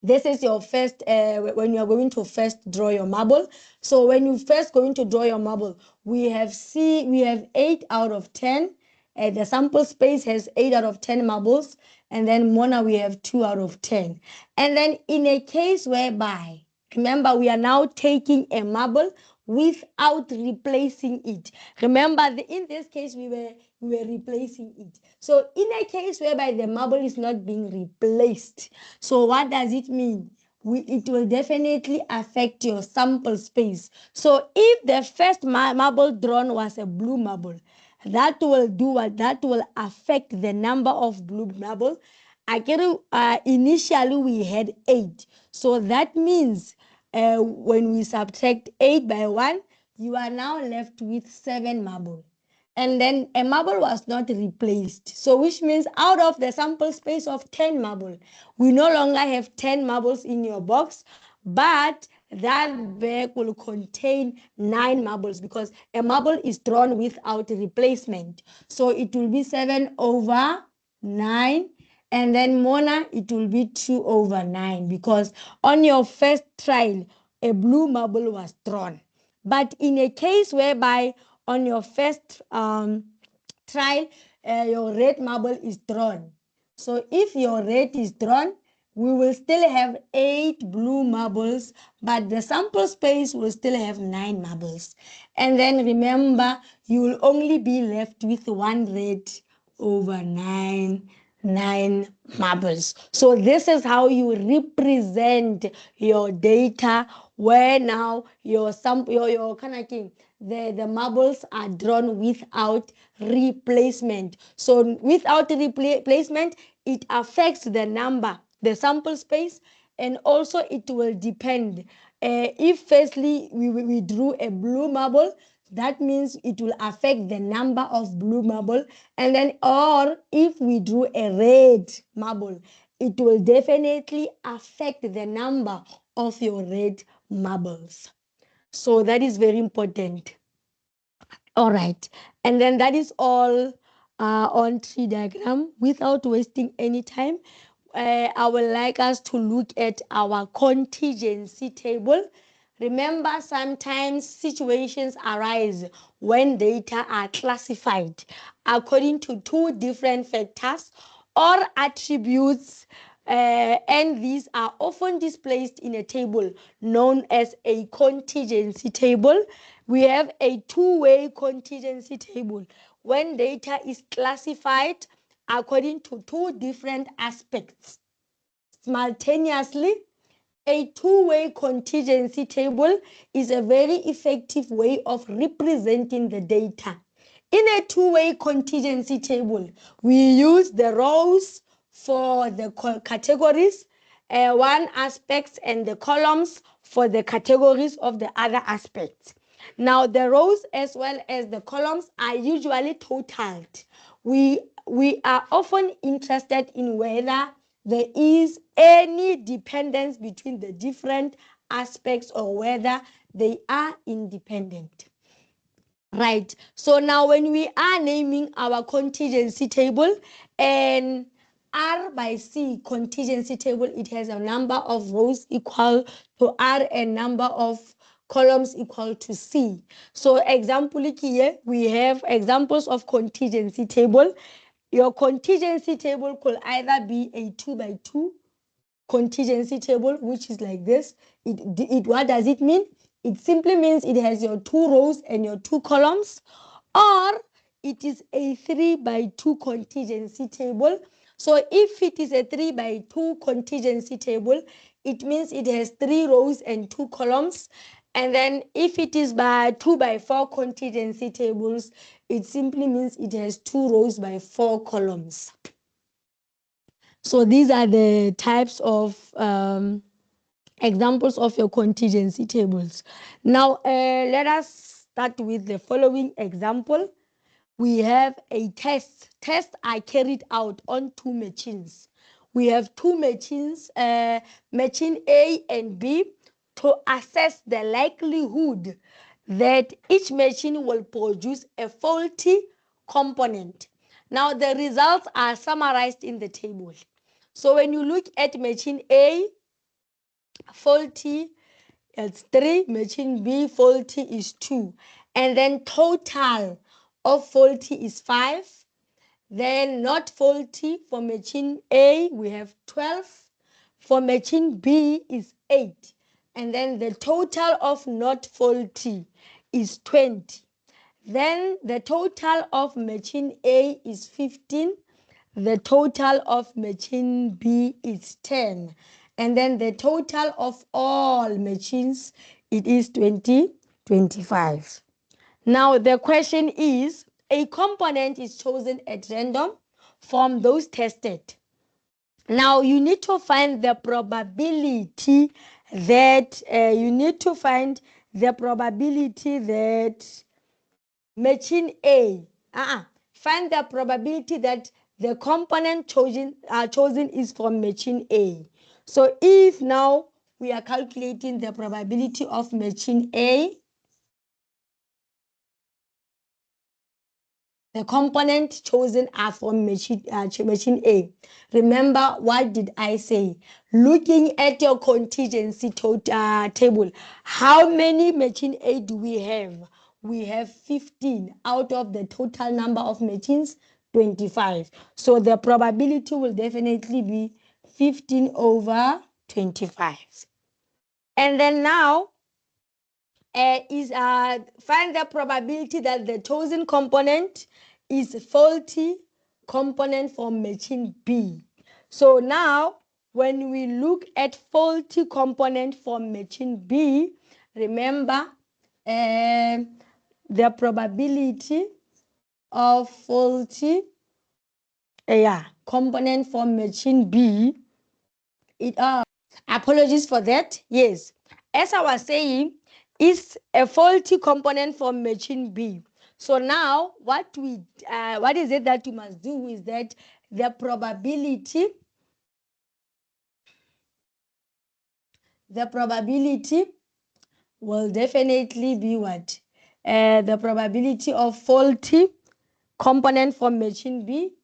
[SPEAKER 1] This is your first, when you are going to first draw your marble. So when you first going to draw your marble, we have 8 out of 10. The sample space has 8 out of 10 marbles. And then Mona, we have 2 out of 10. And then in a case whereby, remember, we are now taking a marble without replacing it. Remember, in this case, we were replacing it. So in a case whereby the marble is not being replaced, so what does it mean? It will definitely affect your sample space. So if the first marble drawn was a blue marble, that will do what? That will affect the number of blue marbles. Initially we had 8. So that means when we subtract 8 by 1, you are now left with 7 marbles. And then a marble was not replaced. So which means out of the sample space of 10 marbles, we no longer have 10 marbles in your box, but that bag will contain 9 marbles because a marble is drawn without replacement. So it will be 7 over 9. And then Mona, it will be 2 over 9 because on your first trial, a blue marble was drawn. But in a case whereby on your first trial, your red marble is drawn. So if your red is drawn, we will still have 8 blue marbles, but the sample space will still have 9 marbles. And then remember, you will only be left with 1 red over 9 marbles. So this is how you represent your data where now your kind of thing, the marbles are drawn without replacement. So without replacement, it affects the number, the sample space, and also it will depend. If firstly we drew a blue marble, that means it will affect the number of blue marble. And then, or if we drew a red marble, it will definitely affect the number of your red marbles. So that is very important. All right. And then that is all on tree diagram. Without wasting any time, I would like us to look at our contingency table. Remember, sometimes situations arise when data are classified according to 2 different factors or attributes, and these are often displayed in a table known as a contingency table. We have a 2-way contingency table when data is classified according to 2 different aspects simultaneously. A 2-way contingency table is a very effective way of representing the data. In a 2-way contingency table, we use the rows for the categories, one aspects, and the columns for the categories of the other aspects. Now, the rows as well as the columns are usually totaled. We are often interested in whether there is any dependence between the different aspects or whether they are independent. Right. So now when we are naming our contingency table, and R by C contingency table, it has a number of rows equal to R and number of columns equal to C. So example here, we have examples of contingency table. Your contingency table could either be a 2 by 2 contingency table, which is like this. What does it mean? It simply means it has your 2 rows and your 2 columns, or it is a 3 by 2 contingency table. So if it is a 3 by 2 contingency table, it means it has 3 rows and 2 columns. And then if it is by 2 by 4 contingency tables, it simply means it has 2 rows by 4 columns. So these are the types of examples of your contingency tables. Now, let us start with the following example. We have a test. Tests are carried out on 2 machines. We have 2 machines, machine A and B, to assess the likelihood that each machine will produce a faulty component. Now the results are summarized in the table. So when you look at machine A, faulty, it's 3, machine B, faulty is 2, and then total of faulty is 5. Then not faulty for machine A, we have 12. For machine B is 8. And then the total of not faulty is 20. Then the total of machine A is 15. The total of machine B is 10. And then the total of all machines, it is 25. Now the question is, a component is chosen at random from those tested. Now you need to find the probability that machine A, find the probability that the component chosen is from machine A. So if now we are calculating the probability of machine A, the component chosen are from machine A. Remember, what did I say? Looking at your contingency table, how many machine A do we have? We have 15 out of the total number of machines, 25. So the probability will definitely be 15 over 25. And then now, find the probability that the chosen component is faulty component from machine B. So now when we look at faulty component from machine B, remember the probability of faulty component from machine B, apologies for that. Yes, as I was saying, is a faulty component from machine B. So now what is it that you must do is that the probability will definitely be what? The probability of faulty component from machine B,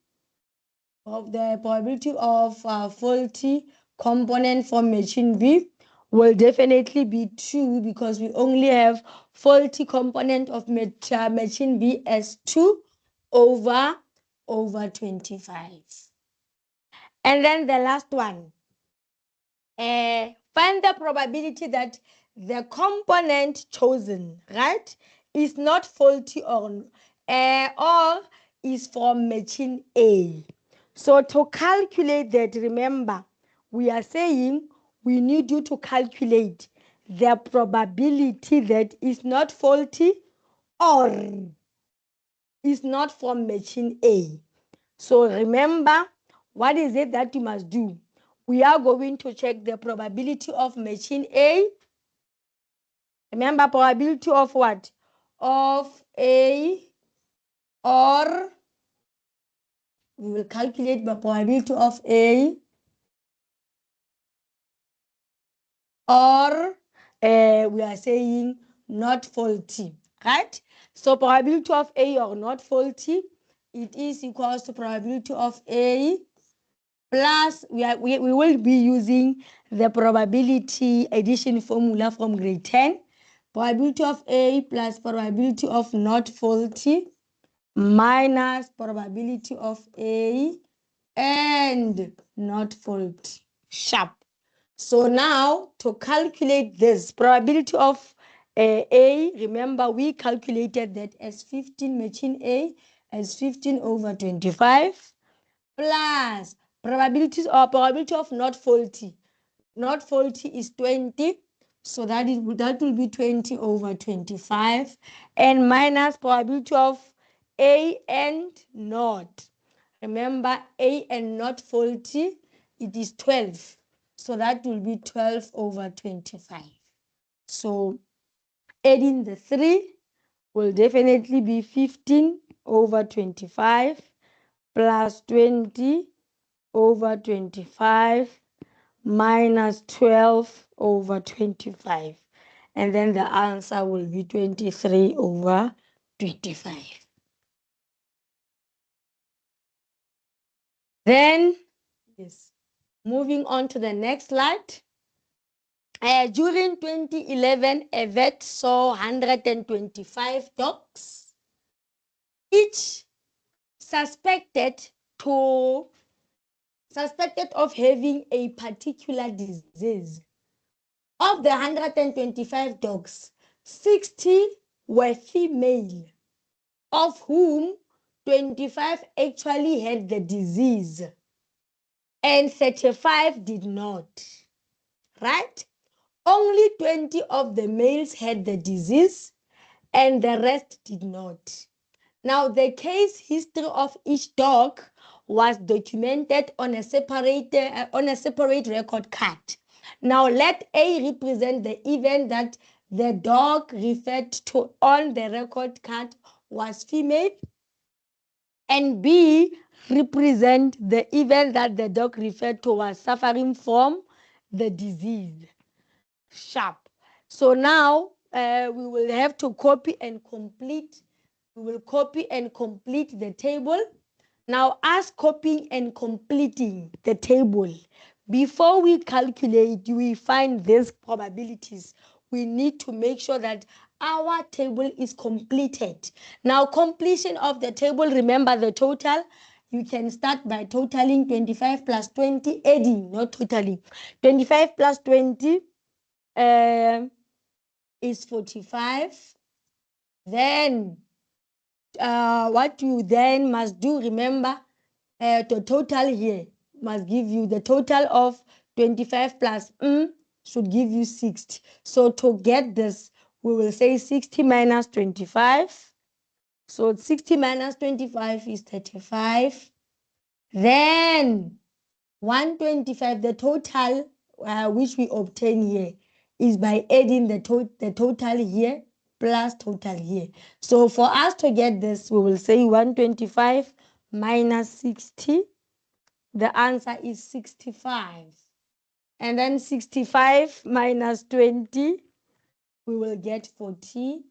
[SPEAKER 1] of the probability of faulty component from machine B will definitely be 2, because we only have faulty component of machine B as 2 over 25. And then the last one, find the probability that the component chosen, right, is not faulty or is from machine A. So to calculate that, remember, we are saying we need you to calculate the probability that is not faulty or is not from machine A. So remember, what is it that you must do? We are going to check the probability of machine A. Remember, probability of what? Of A, or we will calculate the probability of A, or we are saying not faulty, right? So probability of A or not faulty, it is equals to probability of A plus we will be using the probability addition formula from grade 10. Probability of A plus probability of not faulty minus probability of A and not faulty, sharp. So now to calculate this probability of A, remember we calculated that as 15, machine A as 15 over 25 plus probability of not faulty. Not faulty is 20. So that will be 20 over 25, and minus probability of A and not. Remember, A and not faulty, it is 12. So that will be 12 over 25. So adding the 3 will definitely be 15 over 25 plus 20 over 25 minus 12 over 25. And then the answer will be 23 over 25. Then, yes, moving on to the next slide. During 2011, a vet saw 125 dogs, each suspected of having a particular disease. Of the 125 dogs, 60 were female, of whom 25 actually had the disease and 35 did not. Right? Only 20 of the males had the disease and the rest did not. Now, the case history of each dog was documented on a separate record card. Now, let A represent the event that the dog referred to on the record card was female, and B represent the event that the dog referred to was suffering from the disease. Sharp. So now we will have to copy and complete. We will copy and complete the table. Now, as copying and completing the table, before we calculate, we find these probabilities. We need to make sure that our table is completed. Now, completion of the table, remember the total. You can start by totaling 25 plus 20, adding, not totaling. 25 plus 20 is 45. Then what you then must do, remember, the total here must give you the total of 25 plus should give you 60. So to get this, we will say 60 minus 25. So 60 minus 25 is 35. Then 125, the total which we obtain here is by adding the total here plus total here. So for us to get this, we will say 125 minus 60. The answer is 65. And then 65 minus 20, we will get 45.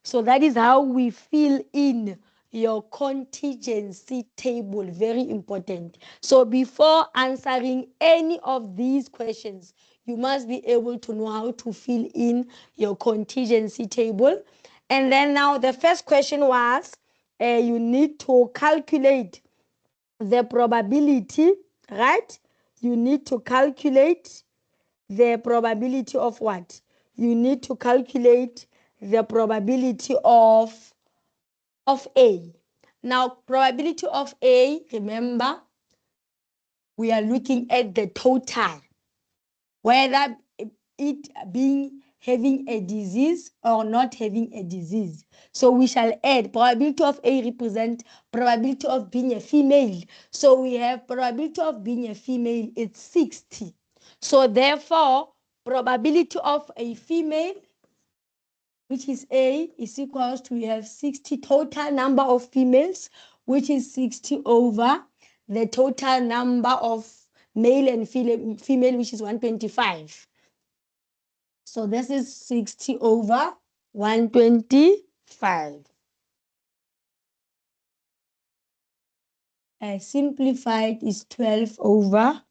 [SPEAKER 1] So that is how we fill in your contingency table. Very important. So before answering any of these questions, you must be able to know how to fill in your contingency table. And then now the first question was, you need to calculate the probability, right? You need to calculate the probability of what? You need to calculate the probability of A. Now, probability of A, remember, we are looking at the total, whether it being having a disease or not having a disease. So we shall add probability of A represent probability of being a female. So we have probability of being a female, it's 60. So therefore, probability of a female, which is A, is equals to, we have 60 total number of females, which is 60 over the total number of male and female, which is 125. So this is 60 over 125. Simplified is 12 over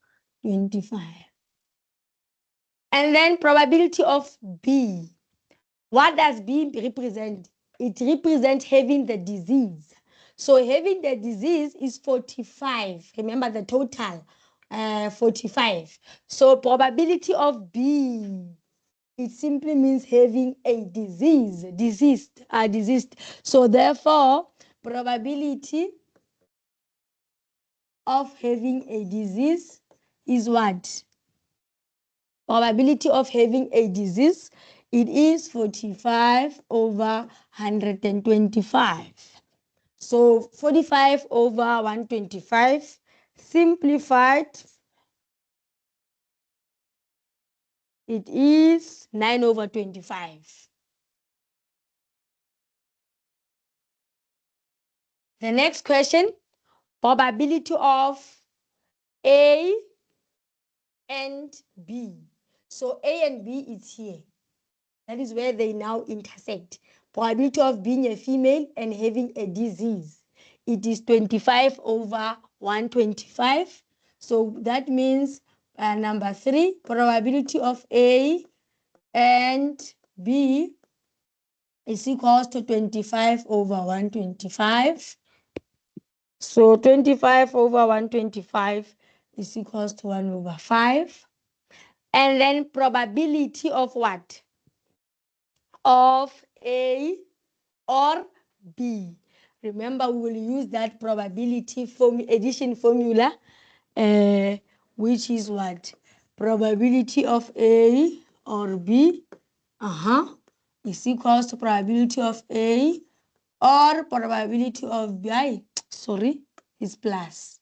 [SPEAKER 1] 25. And then probability of B. What does B represent? It represents having the disease. So having the disease is 45. Remember the total, 45. So probability of B, it simply means having a disease, diseased. So therefore, probability of having a disease is what? Probability of having a disease, it is 45 over 125. So 45 over 125 simplified, it is 9 over 25. The next question, probability of A and B. So A and B is here. That is where they now intersect. Probability of being a female and having a disease, it is 25 over 125. So that means number 3, probability of A and B is equals to 25 over 125. So 25 over 125 is equals to 1 over 5. And then probability of what? Of A or B. Remember, we will use that probability addition formula, which is what? Probability of A or B is equals to probability of A or probability of B. Sorry, is plus.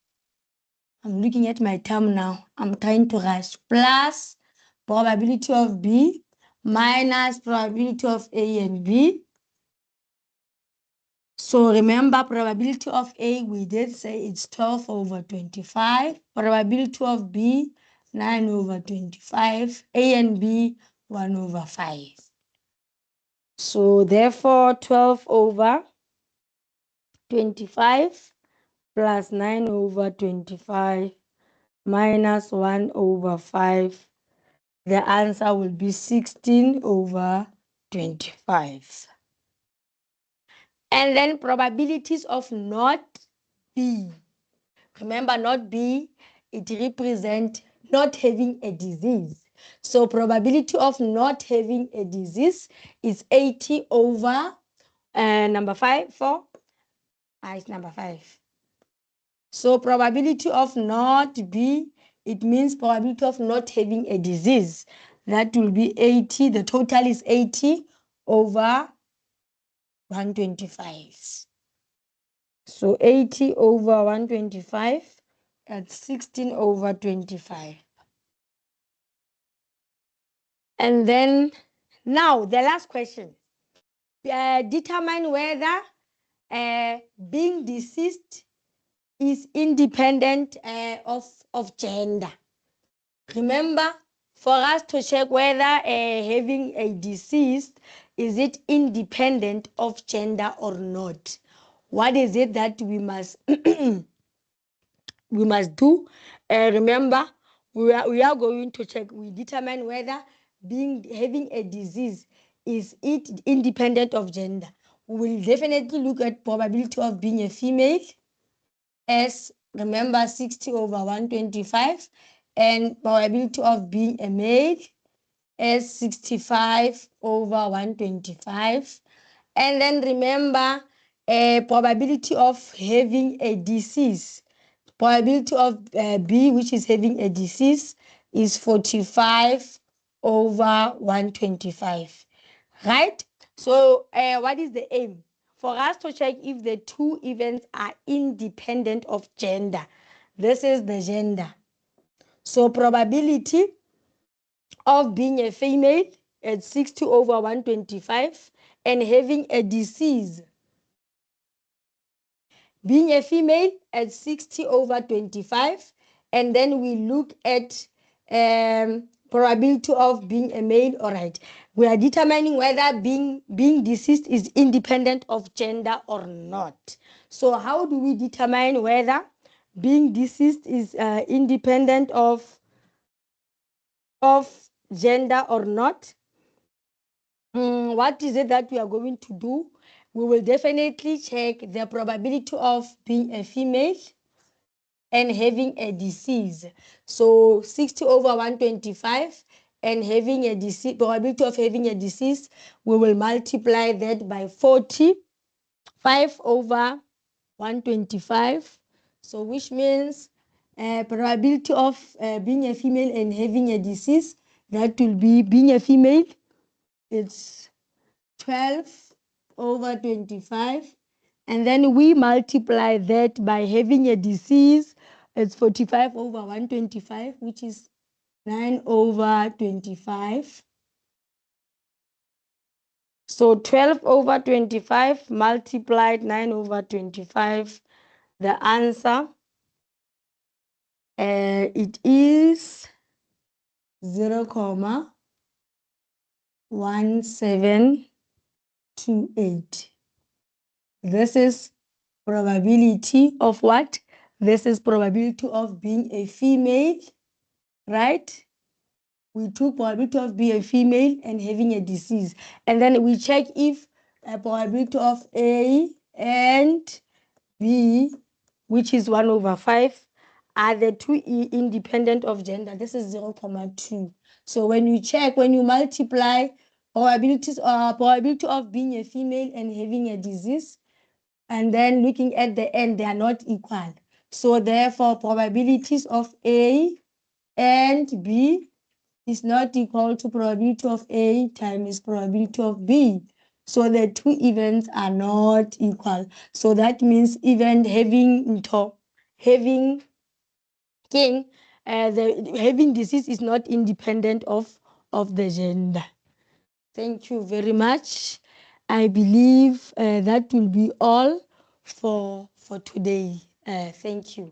[SPEAKER 1] I'm looking at my term now. I'm trying to rush. Plus probability of B minus probability of A and B. So remember, probability of A, we did say it's 12 over 25. Probability of B, 9 over 25. A and B, 1 over 5. So therefore, 12 over 25 plus 9 over 25 minus 1 over 5. The answer will be 16 over 25. And then probabilities of not B. Remember, not B, it represents not having a disease. So probability of not having a disease is 80 over number 5, 4. It's number 5. So probability of not B, it means probability of not having a disease. That will be 80. The total is 80 over 125. So 80 over 125, that's 16 over 25. And then now the last question. Determine whether being deceased is independent of gender. Remember, for us to check whether having a deceased, is it independent of gender or not? What is it that we must we must do? Remember, we are going to check. We determine whether having a disease is it independent of gender. We will definitely look at probability of being a female as, remember, 60 over 125, and probability of being a male as 65 over 125. And then remember, probability of having a disease. Probability of B, which is having a disease, is 45 over 125. Right? So what is the aim? For us to check if the two events are independent of gender. This is the gender. So probability of being a female at 60 over 125 and having a disease. Being a female at 60 over 25, and then we look at probability of being a male. All right, we are determining whether being deceased is independent of gender or not. So how do we determine whether being deceased is independent of gender or not? What is it that we are going to do? We will definitely check the probability of being a female and having a disease. So 60 over 125 and having a disease, probability of having a disease, we will multiply that by 40, 5 over 125. So which means probability of being a female and having a disease, that will be being a female, it's 12 over 25. And then we multiply that by having a disease, it's 45 over 125, which is 9 over 25. So 12 over 25 multiplied 9 over 25, the answer, it is 0.1728. This is probability of what? This is probability of being a female, right? We took probability of being a female and having a disease. And then we check if a probability of A and B, which is 1/5, are the two independent of gender. This is 0.2. So when you check, when you multiply probability of being a female and having a disease, and then looking at the end, they are not equal. So therefore, probabilities of A and B is not equal to probability of A times probability of B. So the two events are not equal. So that means even having having disease is not independent of the gender. Thank you very much. I believe that will be all for today. Thank you.